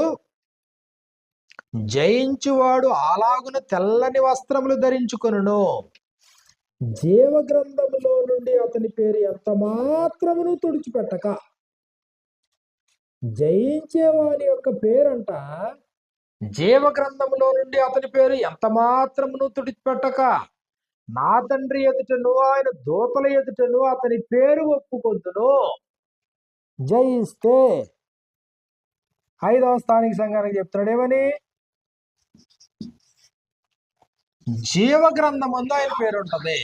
జయించువాడు అలాగున తెల్లని వస్త్రములు ధరించుకొనును, జీవ గ్రంథములో నుండి అతని పేరు ఎంత మాత్రమును తుడిచిపెట్టక. జయించేవాని యొక్క పేరంట జీవ గ్రంథములో నుండి అతని పేరు ఎంత మాత్రమును తుడిచిపెట్టక నా తండ్రి ఎదుటను ఆయన దూతల ఎదుటను అతని పేరు ఒప్పుకొందును జయిస్తే. 5వ స్థానిక సంఘానికి చెప్తున్నాడు ఏమని? జీవ గ్రంథం ముందు ఆయన పేరు ఉంటది.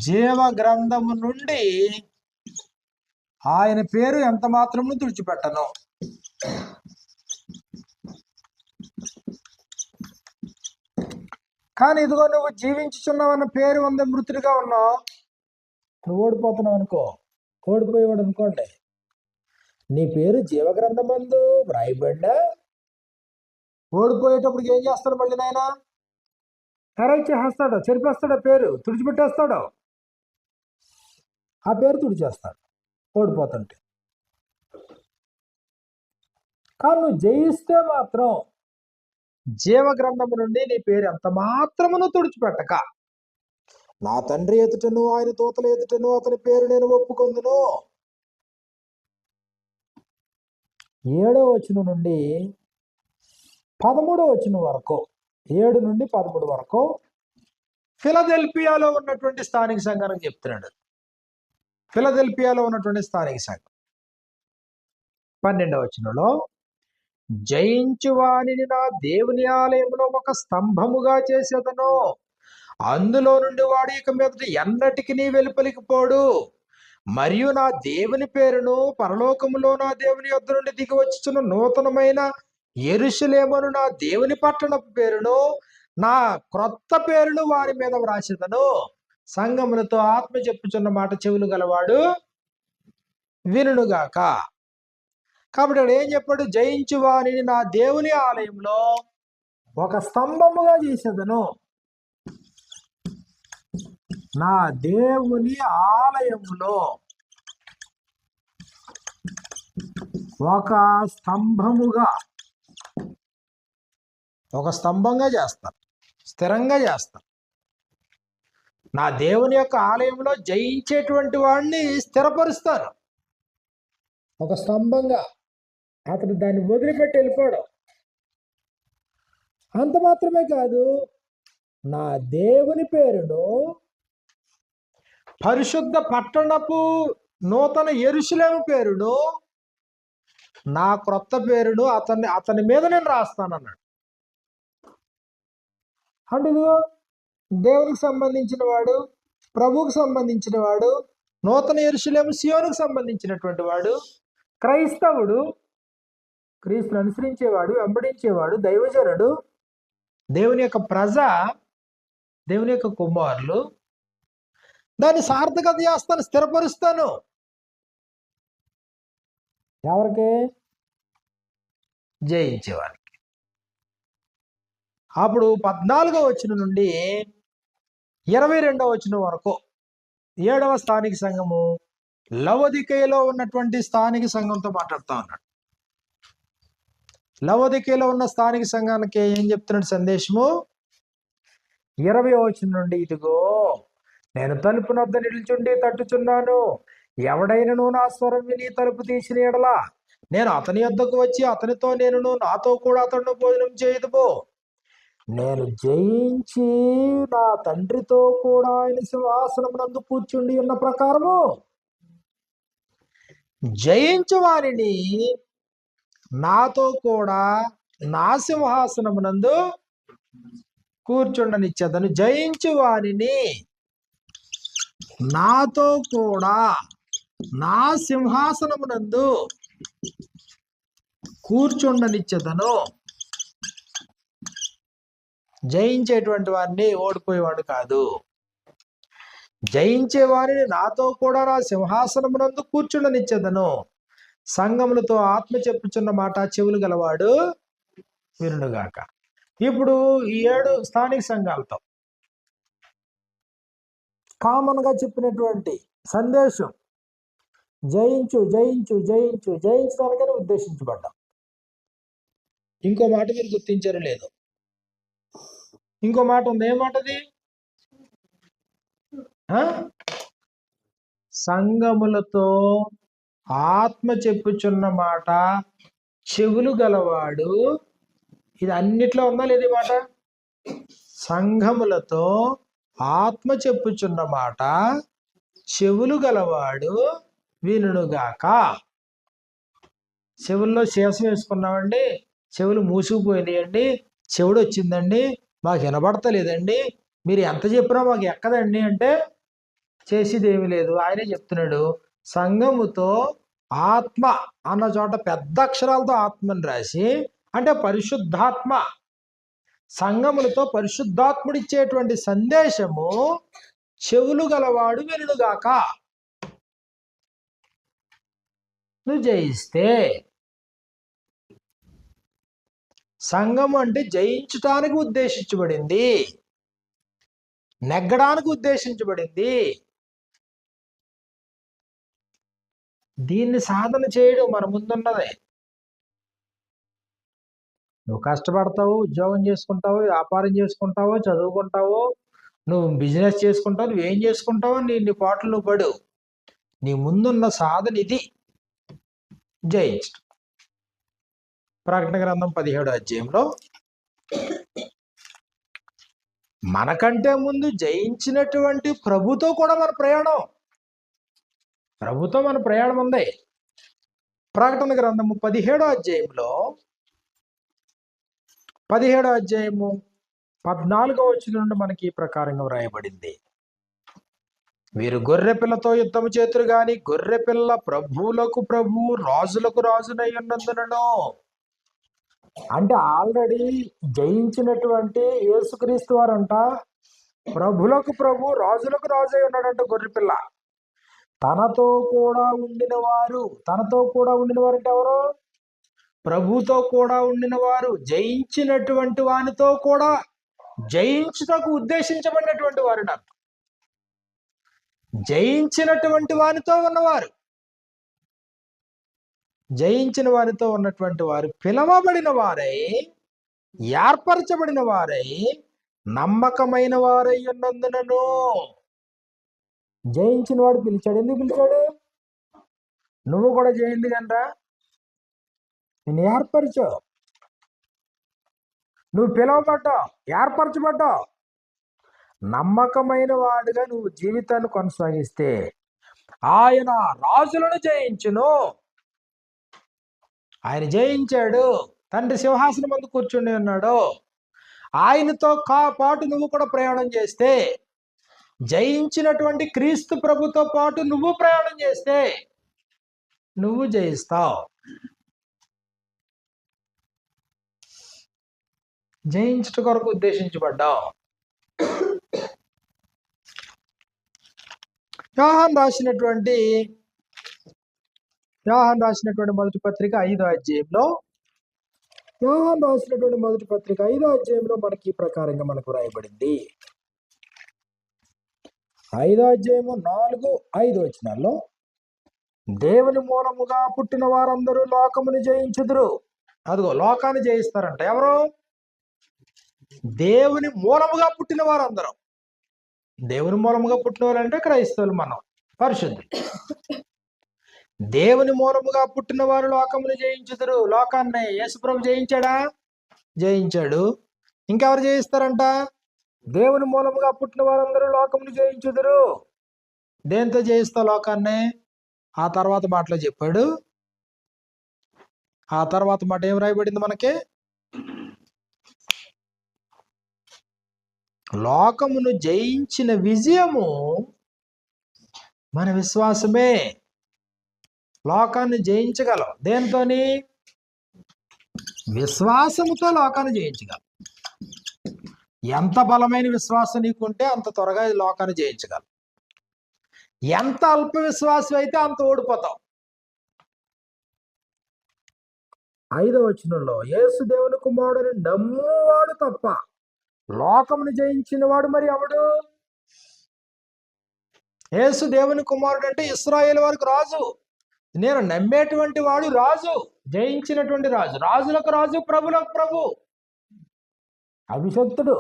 జీవ గ్రంథము నుండి ఆయన పేరు ఎంత మాత్రము తుడిచిపెట్టను. కానీ ఇదిగో నువ్వు జీవించుచున్నావు అన్న పేరు ఉంది, మృతుడిగా ఉన్నావు. నువ్వు ఓడిపోతున్నావు అనుకో, ఓడిపోయేవాడు అనుకోండి, నీ పేరు జీవగ్రంథం మందు వ్రాయబడ్డా. ఓడిపోయేటప్పుడు ఏం చేస్తాడు మళ్ళీ నాయన? అరెస్ట్ చేస్తాడు, చెరిపేస్తాడు, పేరు తుడిచిపెట్టేస్తాడు, ఆ పేరు తుడిచేస్తాడు ఓడిపోతుంటే. కానీ నువ్వు జయిస్తే మాత్రం జీవ గ్రంథము నుండి నీ పేరు ఎంత మాత్రమును తుడిచిపెట్టక నా తండ్రి ఎదుటను ఆయన దూతల ఎదుటను అతని పేరు నేను ఒప్పుకొందును. 7వ వచనం నుండి 13వ వచనం వరకు, 7 నుండి 13 వరకు ఫిలదెల్ఫియాలో ఉన్నటువంటి స్థానిక సంఘానికి చెప్తున్నాడు. ఫిలదెల్ఫియాలో ఉన్నటువంటి స్థానిక సంఘం 12వ వచనంలో, జయించువానిని నా దేవుని ఆలయంలో ఒక స్తంభముగా చేసేదను, అందులో నుండి వాడు ఇక మీదట ఎన్నటికి వెలుపలికి పోడు. మరియు నా దేవుని పేరును పరలోకములో నా దేవుని యొద్ద నుండి దిగి వచ్చుచున్న నూతనమైన యెరూషలేమును నా దేవుని పట్టణపు పేరును నా క్రొత్త పేరును వారి మీద వ్రాసేదను. సంఘములతో ఆత్మ చెప్పుచున్న మాట చెవులు గలవాడు వినుగాక. కాబట్టి అక్కడ ఏం చెప్పాడు? జయించు వారిని నా దేవుని ఆలయంలో ఒక స్తంభముగా చేసేదను. నా దేవుని ఆలయంలో ఒక స్తంభముగా, ఒక స్తంభంగా చేస్తాను, స్థిరంగా చేస్తాను. నా దేవుని యొక్క ఆలయంలో జయించేటువంటి వాడిని స్థిరపరుస్తాను ఒక స్తంభంగా. అతడు దాన్ని వదిలిపెట్టి వెళ్ళిపోవడం. అంత మాత్రమే కాదు, నా దేవుని పేరును, పరిశుద్ధ పట్టణపు నూతన యెరూషలేము పేరును, నా క్రొత్త పేరును అతని మీద నేను రాస్తానన్నాడు. అంటే ఇదిగో దేవునికి సంబంధించిన వాడు, ప్రభువుకు సంబంధించిన వాడు, నూతన యెరూషలేము సియోనుకు సంబంధించినటువంటి వాడు, క్రైస్తవుడు, క్రీస్తును అనుసరించేవాడు, వెంబడించేవాడు, దైవజనుడు, దేవుని యొక్క ప్రజ, దేవుని యొక్క కుమారులు, దాన్ని సార్థకత చేస్తాను, స్థిరపరుస్తాను. ఎవరికి? జయించేవారికి. అప్పుడు 14వ వచనం నుండి 22వ వచనం వరకు 7వ స్థానిక సంఘము లవొదికయలో ఉన్నటువంటి స్థానిక సంఘంతో మాట్లాడుతా ఉన్నాడు. లవొదికయలో ఉన్న స్థానిక సంఘానికి ఏం చెప్తున్నాడు సందేశము? 20వ వచనం నుండి, ఇదిగో నేను తలుపు నొద్ద నిలుచుండి తట్టుచున్నాను, ఎవడైనను నా స్వరం విని తలుపు తీసిన ఎడల నేను అతని యొద్దకు వచ్చి అతనితో నేను నాతో కూడా అతను భోజనం చేయదుము. నేను జయించి నా తండ్రితో కూడా ఆయన సింహాసనం నందు కూర్చుండి ఉన్న ప్రకారము జయించు వారిని నాతో కూడా నా సింహాసనమునందు కూర్చుండనిచ్చేదను. జయించు వారిని నాతో కూడా నా సింహాసనమునందు కూర్చుండనిచ్చేదను. జయించేటువంటి వారిని ఓడిపోయేవాడు కాదు, జయించే వారిని నాతో కూడా నా సింహాసనమునందు కూర్చుండనిచ్చేదను. సంఘములతో ఆత్మ చెప్పుచున్న మాట చెవులు గలవాడు వినుగాక. ఇప్పుడు ఈ 7 స్థానిక సంఘాలతో కామన్ గా చెప్పినటువంటి సందేశం జయించు జయించు జయించు, జయించడానికని ఉద్దేశించబడ్డాం. ఇంకో మాట మీరు గుర్తించారో లేదు, ఇంకో మాట ఉంది. ఏమాటది? సంఘములతో ఆత్మ చెప్పుచున్న మాట చెవులు గలవాడు. ఇది అన్నిట్లో ఉందా లేదు మాట? సంఘములతో ఆత్మ చెప్పుచున్న మాట చెవులు గలవాడు వినుగాక. చెవుల్లో శేషం వేసుకున్నామండి, చెవులు మూసుకుపోయినాయండి, చెవుడు వచ్చిందండి, మాకు వినబడతలేదండి, మీరు ఎంత చెప్పినా మాకు ఎక్కదండి అంటే చేసేది ఏమీ లేదు. ఆయనే చెప్తున్నాడు, సంఘముతో ఆత్మ అన్న చోట పెద్ద అక్షరాలతో ఆత్మని రాసి, అంటే పరిశుద్ధాత్మ, సంఘములతో పరిశుద్ధాత్ముడిచ్చేటువంటి సందేశము చెవులు గలవాడు వినుగాక. నువ్వు జయిస్తే, సంఘం అంటే జయించటానికి ఉద్దేశించబడింది, నెగ్గడానికి ఉద్దేశించబడింది. దీన్ని సాధన చేయడం మన ముందున్నదే. నువ్వు కష్టపడతావు, ఉద్యోగం చేసుకుంటావు, వ్యాపారం చేసుకుంటావు, చదువుకుంటావు, నువ్వు బిజినెస్ చేసుకుంటావు, నువ్వేం చేసుకుంటావు, నీ పాటలు నువ్వు పడు. నీ ముందున్న సాధన ఇది, జయించడం. ప్రకటన గ్రంథం 17వ అధ్యాయంలో మనకంటే ముందు జయించినటువంటి ప్రభుతో కూడా మన ప్రయాణం, ప్రభుతో మన ప్రయాణం ఉంది. ప్రకటన గ్రంథము 17వ అధ్యాయంలో 17వ అధ్యాయము 14వ వచనం నుండి మనకి ఈ ప్రకారంగా వ్రాయబడింది. వీరు గొర్రె పిల్లతో యుద్ధము చేతురు గాని గొర్రె పిల్ల ప్రభువులకు ప్రభువు రాజులకు రాజునై ఉన్నందునను. అంటే ఆల్రెడీ జయించినటువంటి యేసుక్రీస్తు వారంట ప్రభులకు ప్రభు రాజులకు రాజు అయి ఉన్నాడంట. గొర్రె పిల్ల తనతో కూడా ఉండిన వారు, తనతో కూడా ఉండిన వారు అంటే ఎవరు? ప్రభుతో కూడా ఉండిన వారు, జయించినటువంటి వానితో కూడా జయించుటకు ఉద్దేశించబడినటువంటి వారు, జయించినటువంటి వానితో ఉన్నవారు, జయించిన వారితో ఉన్నటువంటి వారు పిలవబడిన వారై, ఏర్పరచబడిన వారై, నమ్మకమైన వారై ఉన్నందునను. జయించిన వాడు పిలిచాడు. ఎందుకు పిలిచాడు? నువ్వు కూడా జయింది కనరా, నేను ఏర్పరిచావు. నువ్వు పిలువబడ్డావు, ఏర్పరచబడ్డావు. నమ్మకమైన వాడిగా నువ్వు జీవితాన్ని కొనసాగిస్తే ఆయన రాజులను జయించును. ఆయన జయించాడు, తండ్రి సింహాసనం ముందు కూర్చుని ఉన్నాడు. ఆయనతో పాటు నువ్వు కూడా ప్రయాణం చేస్తే, జయించినటువంటి క్రీస్తు ప్రభుతో పాటు నువ్వు ప్రయాణం చేస్తే నువ్వు జయిస్తావు. జయించుట కొరకు ఉద్దేశించబడ్డావు. యోహాను రాసినటువంటి మొదటి పత్రిక 5వ అధ్యాయంలో, యోహాను రాసినటువంటి మొదటి పత్రిక 5వ అధ్యాయంలో మనకి ఈ ప్రకారంగా మనకు రాయబడింది. 5వ అధ్యాయము 4-5 వచనాల్లో, దేవుని మూలముగా పుట్టిన వారందరూ లోకమును జయించుదురు. అదిగో లోకాన్ని జయిస్తారంట. ఎవరు? దేవుని మూలముగా పుట్టిన వారందరూ. దేవుని మూలముగా పుట్టిన వారు అంటే క్రైస్తవులు, మనం పరిశుద్ధులు. దేవుని మూలముగా పుట్టిన వారు లోకమును జయించుదురు. లోకాన్ని యేసుప్రభు జయించాడా? జయించాడు. ఇంకెవరు జయిస్తారంట? దేవుని మూలముగా పుట్టిన వారందరూ లోకమును జయించుదురు. దేంతో జయిస్తావు లోకాన్ని? ఆ తర్వాత మాటలో చెప్పాడు. ఆ తర్వాత మాట ఏం రాయబడింది మనకి? లోకమును జయించిన విజయము మన విశ్వాసమే. లోకాన్ని జయించగలం. దేనితోని? విశ్వాసముతో లోకాన్ని జయించగలం. ఎంత బలమైన విశ్వాసం నీకుంటే అంత త్వరగా లోకాన్ని జయించగలం. ఎంత అల్ప విశ్వాసం అయితే అంత ఓడిపోతాం. 5వ వచనంలో, యేసు దేవుని కుమారుడని నమ్మువాడు తప్ప లోకమును జయించిన వాడు మరి ఎవడు? యేసు దేవుని కుమారుడు అంటే ఇశ్రాయేలు వారికి రాజు. నేను నమ్మేటువంటి వాడు రాజు, జయించినటువంటి రాజు, రాజులకు రాజు, ప్రభులకు ప్రభు, అభిషక్తుడు.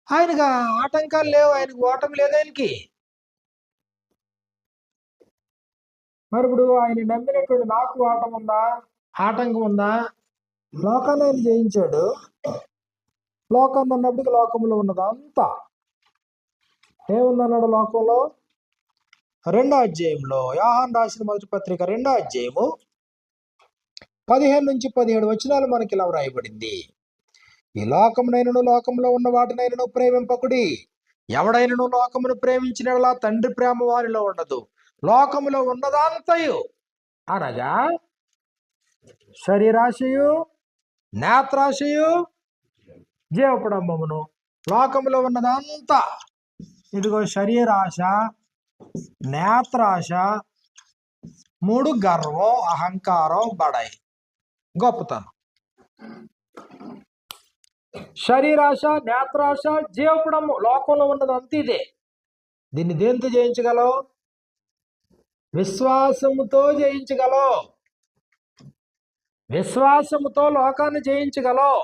ఆయనకు ఆటంకాలు లేవు, ఆయనకు ఓటమి లేదు ఆయనకి. మరి ఇప్పుడు ఆయన నమ్మినటువంటి నాకు ఓటం ఉందా? ఆటంకం ఉందా? లోకాన్ని ఆయన జయించాడు. లోకాన్ని అన్నప్పటికీ లోకంలో ఉన్నదంతా ఏముందన్నాడు? లోకంలో 2వ అధ్యాయంలో, యోహాను రాసిన మొదటి పత్రిక 2వ అధ్యాయము 15-17 వచనాలు మనకి ఇలా వ్రాయబడింది. ఈ లోకమునైనను లోకంలో ఉన్న వాటినైనను ప్రేమింపకుడి. ఎవడైనను లోకమును ప్రేమించినలా తండ్రి ప్రేమ వారిలో ఉండదు. లోకములో ఉన్నదంతయు అనగా శరీరాశయు, నేత్రాశయు, జీవపడంబమును. లోకములో ఉన్నదంతా ఇదిగో శరీరాశ, నేత్రాశ, 3 గర్వం, అహంకారం, బడాయి, గొప్పతనం. శరీరాశ, నేత్రాశ, జీవపడము, లోకంలో ఉన్నదంతా ఇదే. దీన్ని దేంతో జయించగలవు? విశ్వాసముతో జయించగలవు. విశ్వాసముతో లోకాన్ని జయించగలవు.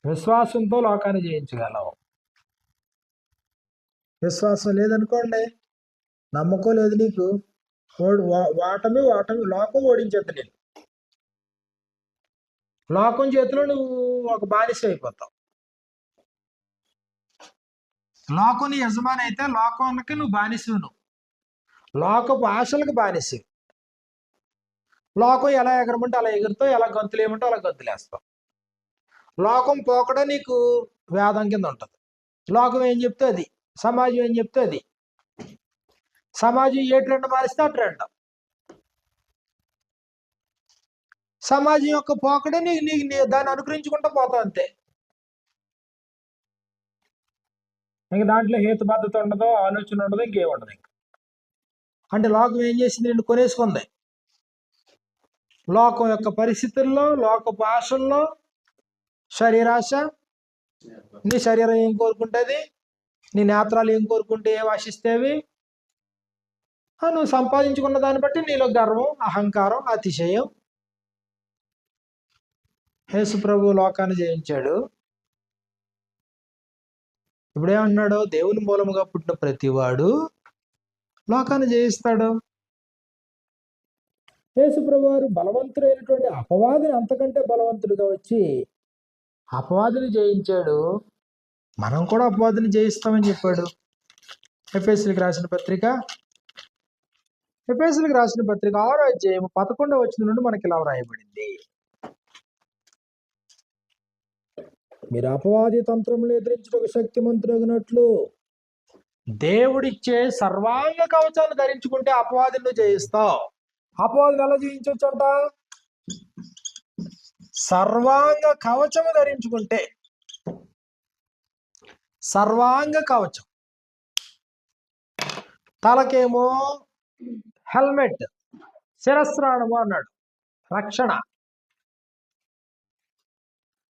విశ్వాసంతో లోకాన్ని జయించగలవు. విశ్వాసం లేదనుకోండి, నమ్మకం లేదు నీకు, వాటమి లోకం ఓడించేది. నేను లోకం చేతిలో నువ్వు ఒక బానిస అయిపోతావు. లోకం నీ యజమాని అయితే లోకానికి నువ్వు బానిసవు. నువ్వు లోకపు ఆశలకు బానిసవు. లోకం ఎలా ఎగరమంటే అలా ఎగురుతావు, ఎలా గంతులేయమంటే అలా గంతులేస్తావు. లోకం పోకడా నీకు వేదం కింద ఉంటుంది. లోకం ఏం చెప్తే అది, సమాజం ఏం చెప్తే అది. సమాజం ఏ ట్రెండ్ మారిస్తే ఆ ట్రెండ్. సమాజం యొక్క పోకడే నీకు దాన్ని అనుకరించుకుంటూ పోతావు అంతే. ఇంక దాంట్లో హేతుబద్ధత ఉండదు, ఆలోచన ఉండదు, ఇంకేం ఉండదు. ఇంక అంటే లోకం ఏం చేసింది? నిన్ను కొనేసుకుంది. లోకం యొక్క పరిస్థితుల్లో, లోకపు ఆశల్లో, శరీరాశ. నీ శరీరం ఏం కోరుకుంటుంది, నీ నేత్రాలు ఏం కోరుకుంటే ఏం ఆశిస్తేవి, నువ్వు సంపాదించుకున్న దాన్ని బట్టి నీలో గర్వం, అహంకారం, అతిశయం. యేసు ప్రభు లోకాన్ని జయించాడు. ఇప్పుడేమన్నాడు? దేవుని మూలముగా పుట్టిన ప్రతివాడు లోకాన్ని జయిస్తాడు. యేసుప్రభు వారు బలవంతుడైనటువంటి అపవాదిని అంతకంటే బలవంతుడిగా వచ్చి అపవాదిని జయించాడు. మనం కూడా అపవాదిని జయిస్తామని చెప్పాడు. ఎఫెసీయులకు రాసిన పత్రిక 6వ అధ్యాయం 11వ వచనం నుండి మనకి ఇలా వ్రాయబడింది. మీరు అపవాది తంత్రములు ఎదిరించుటకు శక్తిమంతుడగినట్లు దేవుడిచ్చే సర్వాంగ కవచాన్ని ధరించుకుంటే అపవాదిని జయిస్తావు. అపవాదిని ఎలా జయించవచ్చు అంట? సర్వాంగ కవచము ధరించుకుంటే. సర్వాంగ కవచం, తలకేమో హెల్మెట్, శిరస్త్రాణము అన్నాడు, రక్షణ.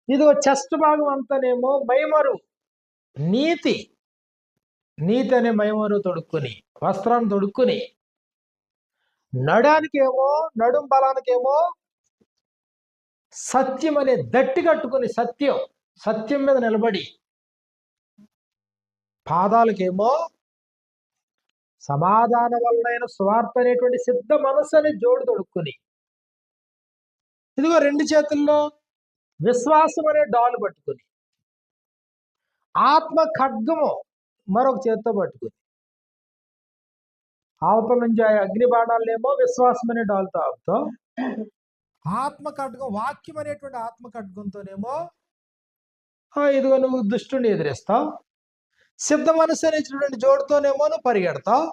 ఇదిగో చెస్ట్ భాగం అంతానేమో మైమరు, నీతి అనే మైమరు తొడుక్కుని, వస్త్రాన్ని తొడుక్కుని, నడుం బలానికేమో సత్యం అనే దట్టి కట్టుకుని సత్యం మీద నిలబడి, పాదాలకేమో సమాధాన వలనైన స్వార్థ అనేటువంటి సిద్ధ మనస్సు అనే జోడు తొడుక్కుని, ఇదిగో 2 చేతుల్లో విశ్వాసం అనే డాలు పట్టుకుని, ఆత్మ ఖడ్గము మరొక చేతితో పట్టుకుని, అవతల నుంచి ఆ అగ్ని బాణాలనేమో విశ్వాసం అనే డాలుతో ఆపుతాం, ఆత్మ ఖడ్గం వాక్యం అనేటువంటి ఆత్మ ఖడ్గంతోనేమో ఇదిగో నువ్వు దుష్టుని ఎదిరిస్తావు, సిద్ధ మనస్సు అనేటువంటి జోడుతోనేమో నువ్వు పరిగెడతావు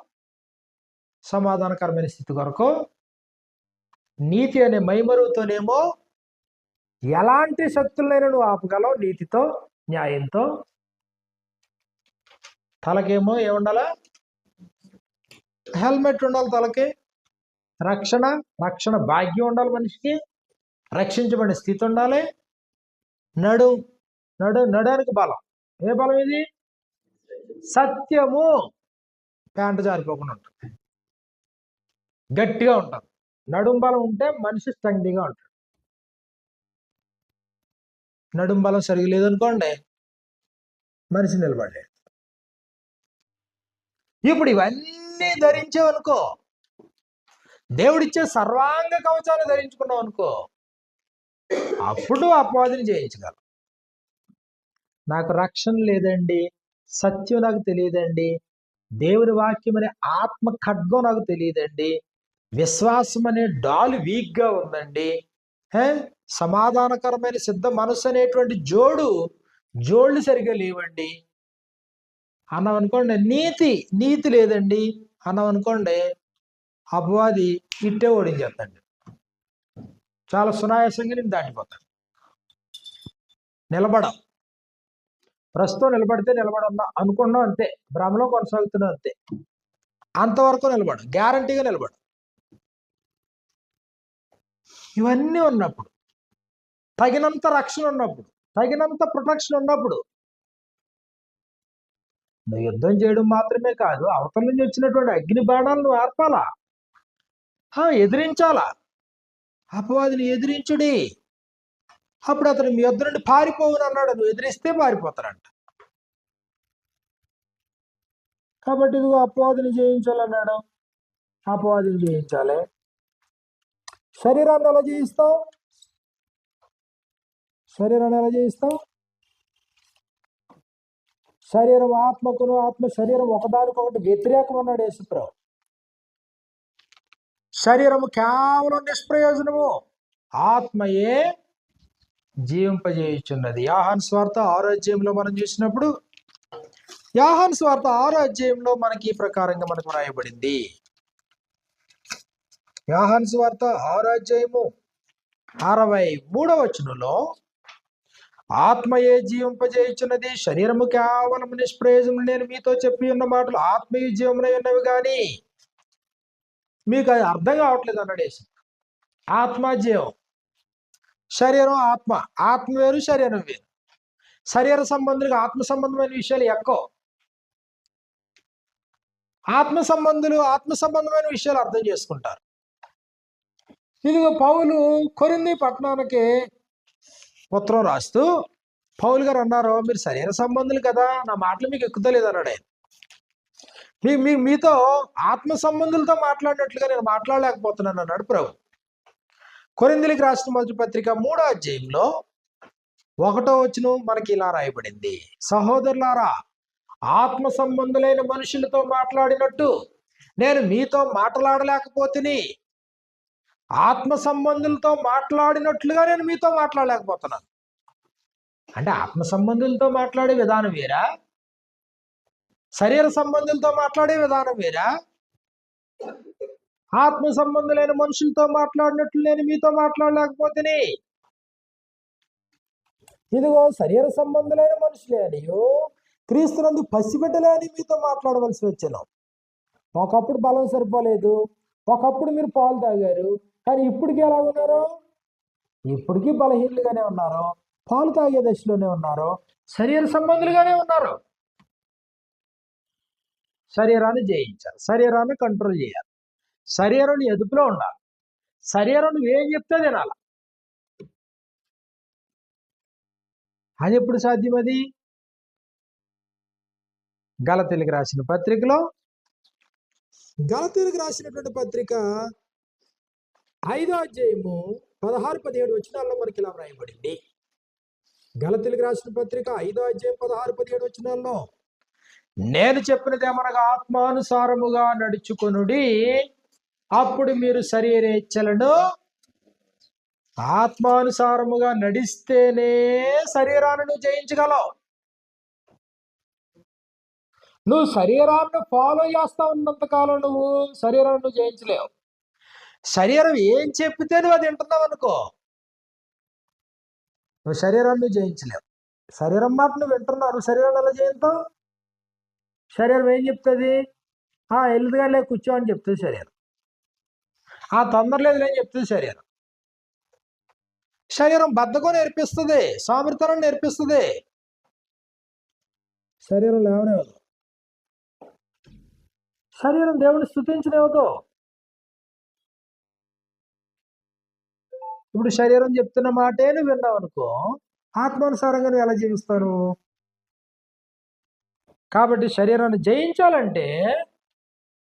సమాధానకరమైన స్థితి కొరకు, నీతి అనే మైమరువుతోనేమో ఎలాంటి శక్తులైనా నువ్వు ఆపగలవు నీతితో, న్యాయంతో. తలకేమో ఏముండాలా? హెల్మెట్ ఉండాలి తలకి, రక్షణ భాగ్యం ఉండాలి మనిషికి, రక్షించబడిన స్థితి ఉండాలి. నడానికి బలం, ఏ బలం ఇది? సత్యము. ప్యాంటు జారిపోకుండా ఉంటుంది, గట్టిగా ఉంటారు. నడుం బలం ఉంటే మనిషి స్ట్రెంగ్గా ఉంటాడు. నడుం బలం సరిగా లేదనుకోండి మనిషి నిలబడలేడు. ఇప్పుడు ఇవన్నీ ధరించావనుకో, దేవుడిచ్చే సర్వాంగ కవచాన్ని ధరించుకున్నావు అనుకో, అప్పుడు అపవాదిని జయించగలవు. నాకు రక్షణ లేదండి, సత్యం నాకు తెలియదండి, దేవుని వాక్యం అనే ఆత్మ ఖడ్గం నాకు తెలియదండి, విశ్వాసం అనే డాలు వీక్గా ఉందండి, సమాధానకరమైన సిద్ధ మనస్సు అనేటువంటి జోళ్ళు సరిగా లేవండి అన్నామనుకోండి, నీతి లేదండి అన్నామనుకోండి, అపవాది ఇట్టే ఓడించేస్తాండి. చాలా సునాయాసంగా నేను దాటిపోతాను. నిలబడం, ప్రస్తుతం నిలబడితే నిలబడన్నా అనుకున్నాం అంతే, భ్రమలో కొనసాగుతున్నాం అంతే, అంతవరకు నిలబడు, గ్యారంటీగా నిలబడు. ఇవన్నీ ఉన్నప్పుడు, తగినంత రక్షణ ఉన్నప్పుడు, తగినంత ప్రొటెక్షన్ ఉన్నప్పుడు, నువ్వు యుద్ధం చేయడం మాత్రమే కాదు, అవతల నుంచి వచ్చినటువంటి అగ్ని బాణాలను నువ్వు ఆర్పాలా, ఎదిరించాలా. అపవాదిని ఎదిరించుడి, అప్పుడు అతను మీ యుద్ధం నుండి పారిపోవును అన్నాడు. నువ్వు ఎదిరిస్తే పారిపోతారంట. కాబట్టి ఇదిగో అపవాదిని జయించాలన్నాడు, అపవాదిని జయించాలి. శరీరాన్ని ఎలా జయిస్తావు? శరీరం ఆత్మకును, ఆత్మ శరీరం ఒకదానికొకటి వ్యతిరేకం అన్నాడు యేసుప్రభు. శరీరము కేవలం నిష్ప్రయోజనము, ఆత్మయే జీవింపజేయుచున్నది. యోహాను సువార్త 6వ అధ్యాయంలో మనం చూసినప్పుడు, యోహాను సువార్త 6వ అధ్యాయంలో మనకి ఈ ప్రకారంగా మనకు రాయబడింది. యోహాను సువార్త 6వ అధ్యాయము 63వ వచనంలో, ఆత్మయే జీవింపజేయుచున్నది, శరీరము కేవలం నిష్ప్రయోజనం. నేను మీతో చెప్పి ఉన్న మాటలు ఆత్మీయ జీవమునై ఉన్నవి కానీ మీకు అది అర్థం కావట్లేదు అన్నాడు యేసు. ఆత్మ జీవం, శరీరం ఆత్మ వేరు, శరీరం వేరు. శరీర సంబంధులకు ఆత్మ సంబంధమైన విషయాలు ఎక్కువ, ఆత్మ సంబంధమైన విషయాలు అర్థం చేసుకుంటారు. ఇదిగో పౌలు కొరింథీ పట్టణానికి ఉత్తరం రాస్తూ పౌలు గారు అన్నారు, మీరు శరీర సంబంధులు కదా, నా మాటలు మీకు ఎక్కుతలేదు అన్నాడు ఆయన. మీతో ఆత్మ సంబంధులతో మాట్లాడినట్లుగా నేను మాట్లాడలేకపోతున్నాను అన్నాడు ప్రభు. కొరింథీయులకు రాసిన మొదటి పత్రిక 3వ అధ్యాయంలో 1వ వచనం మనకి ఇలా రాయబడింది, సహోదరులారా, ఆత్మ సంబంధులైన మనుషులతో మాట్లాడినట్టు నేను మీతో మాట్లాడలేకపోతుని, ఆత్మ సంబంధులతో మాట్లాడినట్లుగా నేను మీతో మాట్లాడలేకపోతున్నాను. అంటే ఆత్మ సంబంధులతో మాట్లాడే విధానం వేరా, శరీర సంబంధులతో మాట్లాడే విధానం వేరా? ఆత్మ సంబంధులైన మనుషులతో మాట్లాడినట్లు నేను మీతో మాట్లాడలేకపోతేనే, ఇదిగో శరీర సంబంధులైన మనుషులే అని, క్రీస్తునందు పసిబిడ్డలే అని మీతో మాట్లాడవలసి వచ్చాను. ఒకప్పుడు బలం సరిపోలేదు, ఒకప్పుడు మీరు పాలు తాగారు, కానీ ఇప్పటికీ ఎలా ఉన్నారు? ఇప్పటికీ బలహీనులుగానే ఉన్నారు, పాలు తాగే దశలోనే ఉన్నారు, శరీర సంబంధులుగానే ఉన్నారు. శరీరాన్ని జయించాలి, శరీరాన్ని కంట్రోల్ చేయాలి, శరీరాన్ని ఎదుపులో ఉండాలి, శరీరం నువ్వేం చెప్తే తినాలి. అది ఎప్పుడు సాధ్యం? అది గలతీయులకు రాసిన పత్రికలో, గలతీయులకు రాసినటువంటి పత్రిక 5వ అధ్యాయము 16-17 వచనాల్లో మనకి ఇలా వ్రాయబడింది. గలతీయులకు రాసిన పత్రిక 5వ అధ్యాయం 16-17 వచనాల్లో, నేను చెప్పినదేమనగా ఆత్మానుసారముగా నడుచుకొనుడి, అప్పుడు మీరు శరీరేచ్ఛలను, ఆత్మానుసారముగా నడిస్తేనే శరీరాన్ని నువ్వు జయించగలవు. నువ్వు శరీరాన్ని ఫాలో చేస్తా ఉన్నంత కాలం నువ్వు శరీరాన్ని నువ్వు జయించలేవు. శరీరం ఏం చెప్పితే నువ్వు అది వింటున్నావు అనుకో, నువ్వు శరీరాన్ని నువ్వు జయించలేవు. శరీరం మాట నువ్వు వింటున్నావు, నువ్వు శరీరాన్ని ఎలా జయిస్తావు? శరీరం ఏం చెప్తుంది? ఎల్లుదిగా లే కూర్చో అని చెప్తుంది శరీరం. తొందర లేదు అని చెప్తుంది శరీరం. శరీరం బద్ధకం నేర్పిస్తుంది, సోమరితనం నేర్పిస్తుంది. శరీరం లేవనేవదు, శరీరం దేవుని స్తుతించనేవదు. ఇప్పుడు శరీరం చెప్తున్న మాటే నువ్వు విన్నావు అనుకో, ఆత్మానుసారంగా నువ్వు ఎలా జీవిస్తావు? కాబట్టి శరీరాన్ని జయించాలంటే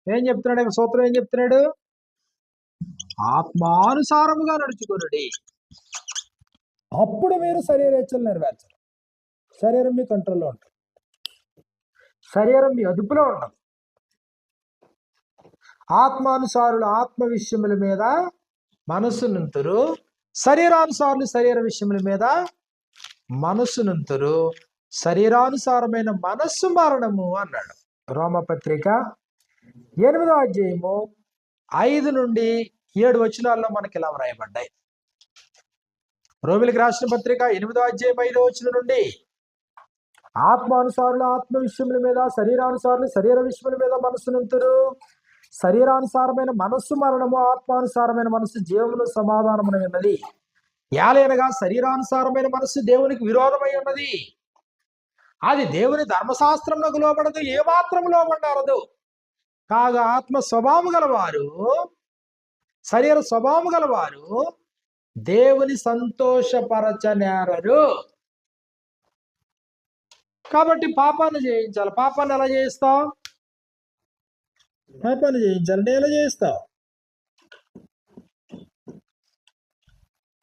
ఏం చెప్తున్నాడు ఇక్కడ? సూత్రం ఏం చెప్తున్నాడు? ఆత్మానుసారముగా నడుచుకొనుడి, అప్పుడు మీరు శరీరేచ్ఛలు నెరవేర్చరు. శరీరం మీ కంట్రోల్లో ఉంటుంది, శరీరం మీ అదుపులో ఉండదు. ఆత్మానుసారులు ఆత్మ విషయముల మీద మనస్సు నుంతురు, శరీరానుసారులు శరీర విషయముల మీద మనస్సు నుంతురు. శరీరానుసారమైన మనస్సు మరణము అన్నాడు. రోమపత్రిక 8వ అధ్యాయము 5-7 వచనాల్లో మనకి ఇలా వ్రాయబడ్డాయి. రోమిలకు రాసిన పత్రిక 8వ అధ్యాయం 5వ వచనం నుండి, ఆత్మానుసారులు ఆత్మ విషయముల మీద, శరీరానుసారులు శరీర విషయముల మీద మనస్సు నుంతురు. శరీరానుసారమైన మనస్సు మరణము, ఆత్మానుసారమైన మనస్సు జీవమును సమాధానమున ఉన్నది. ఏలయనగా శరీరానుసారమైన మనస్సు దేవునికి విరోధమై ఉన్నది, అది దేవుని ధర్మశాస్త్రమునకు లోబడదు, ఏమాత్రం లోబడదు. కాగా ఆత్మ స్వభావము గలవారు, శరీర స్వభావము గలవారు దేవుని సంతోషపరచనేరరు. కాబట్టి పాపాన్ని జయించాలి. పాపాన్ని ఎలా జయిస్తావు? పాపాన్ని జయించాలంటే ఎలా జయిస్తావు?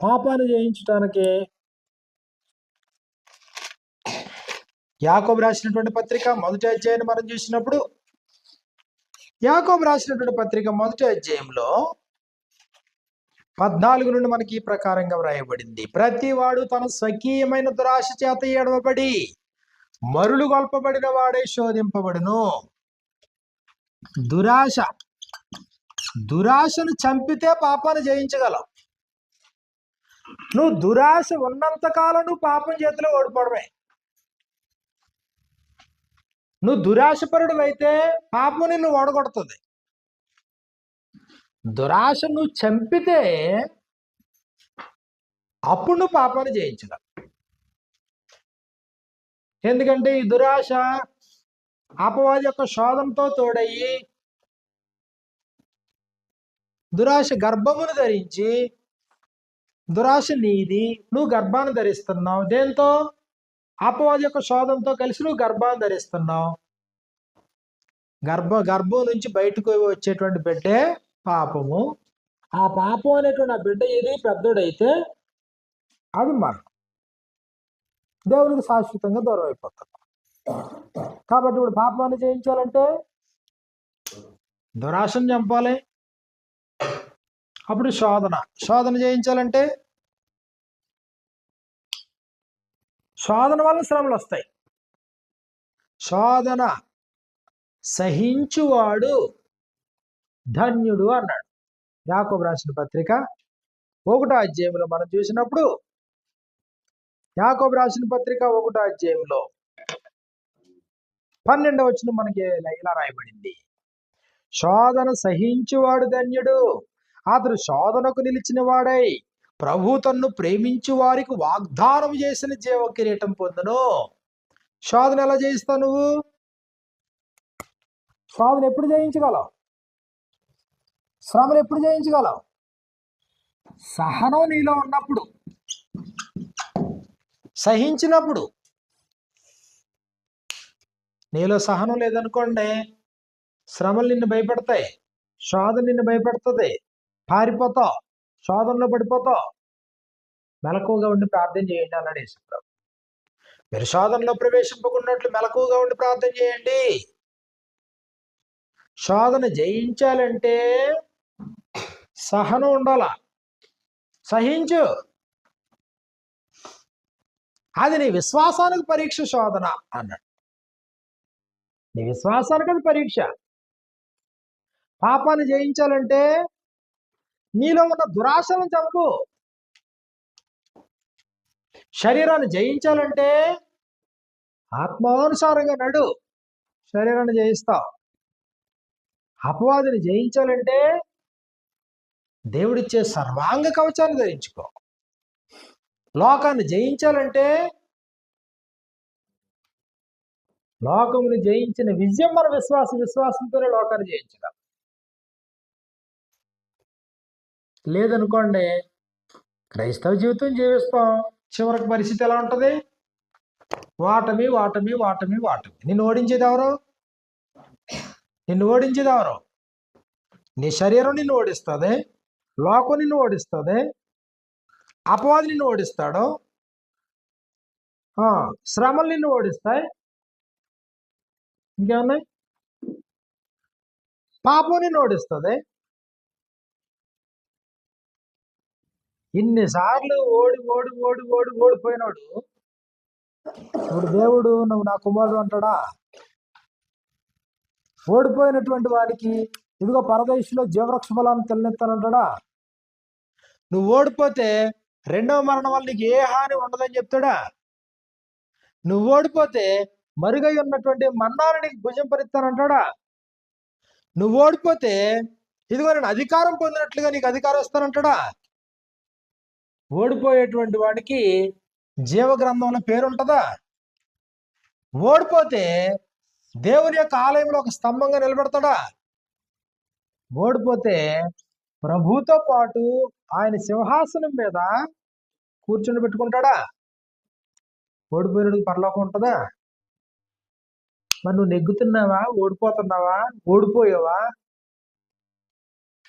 పాపాన్ని జయించడానికి యాకోబు రాసినటువంటి పత్రిక 1వ అధ్యాయాన్ని మనం చూసినప్పుడు, యాకోబు రాసినటువంటి పత్రిక 1వ అధ్యాయంలో 14 నుండి మనకి ఈ ప్రకారంగా వ్రాయబడింది. ప్రతివాడు తన స్వకీయమైన దురాశ చేత ఏడవబడి మరులు గొల్పబడిన వాడే శోధింపబడును. దురాశను చంపితే పాపాన్ని జయించగలవు. నువ్వు దురాశ ఉన్నంతకాలం నువ్వు పాపం చేతిలో ఓడిపోవడమే. నువ్వు దురాశపరుడు అయితే పాపం నిన్ను ఓడగొడుతుంది. దురాశ నువ్వు చంపితే అప్పుడు నువ్వు పాపాన్ని జయించగలవు. ఎందుకంటే ఈ దురాశ అపవాది యొక్క శోధంతో తోడయ్యి దురాశ గర్భమును ధరించి, దురాశ నీది, నువ్వు గర్భాన్ని ధరిస్తున్నావు. దేంతో? అపవాది యొక్క శోధంతో కలిసి నువ్వు గర్భాన్ని ధరిస్తున్నావు. గర్భం నుంచి బయటకు వచ్చేటువంటి బిడ్డే పాపము. ఆ పాపం అనేటువంటి ఆ బిడ్డ ఏది పెద్దోడైతే అది మరణం, దేవునికి శాశ్వతంగా దూరం అయిపోతాడు. కాబట్టి ఇప్పుడు పాపాన్ని జయించాలంటే దురాశను చంపాలి. అప్పుడు శోధన జయించాలంటే శోధన వల్ల శ్రమలు వస్తాయి. శోధన సహించువాడు ధన్యుడు అన్నాడు యాకోబు రాసిన పత్రిక 1వ అధ్యాయంలో మనం చూసినప్పుడు, యాకోబు రాసిన పత్రిక 1వ అధ్యాయంలో 12వ వచనం మనకి ఇలా రాయబడింది, శోధన సహించువాడు ధన్యుడు, అతడు శోధనకు నిలిచిన వాడై ప్రభు తన్ను ప్రేమించు వారికి వాగ్దానం చేసిన జీవ కిరీటం పొందును. శోధన ఎలా జయిస్తావు నువ్వు? శోధన ఎప్పుడు జయించగలవు? శ్రమలు ఎప్పుడు జయించగలవు? సహనం నీలో ఉన్నప్పుడు, సహించినప్పుడు. నీలో సహనం లేదనుకోండి, శ్రమలు నిన్ను భయపెడతాయి, శోధన నిన్ను భయపెడుతుంది, పారిపోతావు, శోధనలో పడిపోతావు. మెలకువగా ఉండి ప్రార్థన చేయండి అన్నాడు యేసుప్రభు. మీరు శోధనలో ప్రవేశింపకున్నట్లు మెలకువగా ఉండి ప్రార్థన చేయండి. శోధన జయించాలంటే సహనం ఉండాలా, సహించు. అది నీ విశ్వాసానికి పరీక్ష శోధన అన్నాడు. నీ విశ్వాసానికి అది పరీక్ష. పాపాన్ని జయించాలంటే నీలో ఉన్న దురాశలను చంపు. శరీరాన్ని జయించాలంటే ఆత్మానుసారంగా నడు, శరీరాన్ని జయిస్తావు. అపవాదిని జయించాలంటే దేవుడిచ్చే సర్వాంగ కవచాన్ని ధరించుకో. లోకాన్ని జయించాలంటే లోకముని జయించిన విజయం మన విశ్వాసంతోనే లోకాన్ని జయించగలం. లేదనుకోండి, క్రైస్తవ జీవితం జీవిస్తాం, చివరికి పరిస్థితి ఎలా ఉంటుంది? వాటమి వాటమి వాటమి వాటమి. నిన్ను ఓడించేది ఎవరు? నీ శరీరం నిన్ను ఓడిస్తుంది, లోకం నిన్ను ఓడిస్తుంది, అపవాది నిన్ను ఓడిస్తాడు, శ్రమలు నిన్ను ఓడిస్తాయి. ఇంకేమున్నాయి? పాపం నిన్ను ఓడిస్తుంది. ఇన్నిసార్లు ఓడిపోయినాడు ఇప్పుడు దేవుడు నువ్వు నా కుమారుడు అంటాడా? ఓడిపోయినటువంటి వాడికి ఇదిగో పరదేశంలో జీవవృక్ష ఫలాన్ని తినెత్తానంటాడా? నువ్వు ఓడిపోతే రెండవ మరణం వల్ల నీకు ఏ హాని ఉండదని చెప్తాడా? నువ్వు ఓడిపోతే మరుగై ఉన్నటువంటి మన్నాను నీకు భుజం పరిస్తానంటాడా? నువ్వు ఓడిపోతే ఇదిగో నేను అధికారం పొందినట్లుగా నీకు అధికారం ఇస్తానంటాడా? ఓడిపోయేటువంటి వాడికి జీవగ్రంథంలో పేరుంటుందా? ఓడిపోతే దేవుని యొక్క ఆలయంలో ఒక స్తంభంగా నిలబెడతాడా? ఓడిపోతే ప్రభుతో పాటు ఆయన సింహాసనం మీద కూర్చుని పెట్టుకుంటాడా? ఓడిపోయినడికి పరలోకం ఉంటుందా? మరి నువ్వు నెగ్గుతున్నావా, ఓడిపోతున్నావా, ఓడిపోయావా?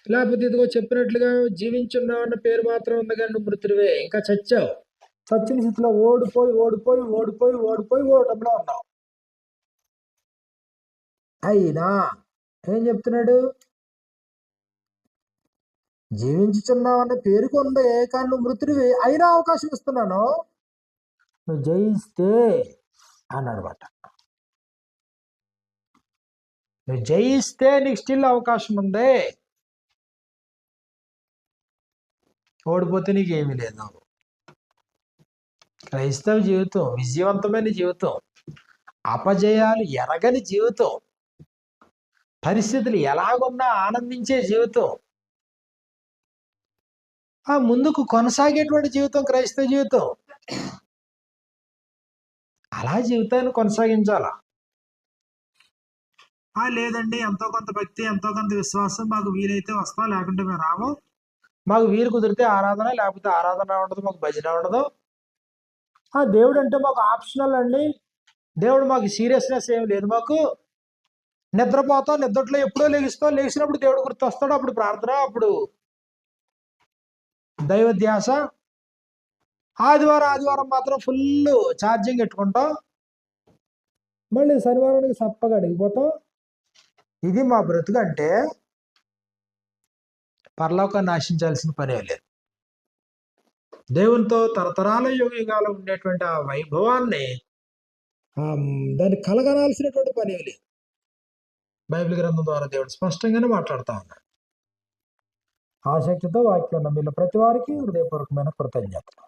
లేకపోతే ఇదిగో చెప్పినట్లుగా జీవించున్నావు అన్న పేరు మాత్రం ఉంది కానీ నువ్వు మృతుడివే, ఇంకా చచ్చావు. చచ్చిన స్థితిలో ఓడిపోయి ఓటంలో ఉన్నావు. అయినా ఏం చెప్తున్నాడు? జీవించుచున్నావు అన్న పేరుకు ఉంది కానీ నువ్వు మృతుడివి, అయినా అవకాశం ఇస్తున్నాను, నువ్వు జయిస్తే అన్నమాట. నువ్వు జయిస్తే నీకు స్టిల్ అవకాశం ఉంది, ఓడిపోతే నీకు ఏమీ లేదు. క్రైస్తవ జీవితం విజయవంతమైన జీవితం, అపజయాలు ఎరగని జీవితం, పరిస్థితులు ఎలాగున్నా ఆనందించే జీవితం, ఆ ముందుకు కొనసాగేటువంటి జీవితం క్రైస్తవ జీవితం. అలా జీవితాన్ని కొనసాగించాలా? లేదండి, ఎంతో కొంత భక్తి, ఎంతో కొంత విశ్వాసం, మాకు వీలైతే వస్తాం, లేకుంటే మేము రాము, మాకు వీలు కుదిరితే ఆరాధన, లేకపోతే ఆరాధన ఉండదు, మాకు భజన ఉండదు. దేవుడు అంటే మాకు ఆప్షనల్ అండి, దేవుడు మాకు సీరియస్నెస్ ఏం లేదు, మాకు నిద్రపోతాం, నిద్రలో ఎప్పుడో లేచినప్పుడు దేవుడు గుర్తొస్తాడు, అప్పుడు ప్రార్థన, అప్పుడు దైవ ధ్యాస. ఆదివారం మాత్రం ఫుల్ ఛార్జింగ్ పెట్టుకుంటాం, మళ్ళీ శనివారానికి సప్పగా అడిగిపోతాం. ఇది మా బ్రతుకు అంటే పరలోకాన్ని ఆశించాల్సిన పనే లేదు. దేవునితో తరతరాల యుగాలు ఉండేటువంటి ఆ వైభవాన్ని దాన్ని కలగనాల్సినటువంటి పనే లేదు. బైబిల్ గ్రంథం ద్వారా దేవుడు స్పష్టంగానే మాట్లాడుతూ ఉన్నాడు. ఆసక్తితో వాక్యం ఉన్న మీలో ప్రతి వారికి హృదయపూర్వకమైన కృతజ్ఞతలు.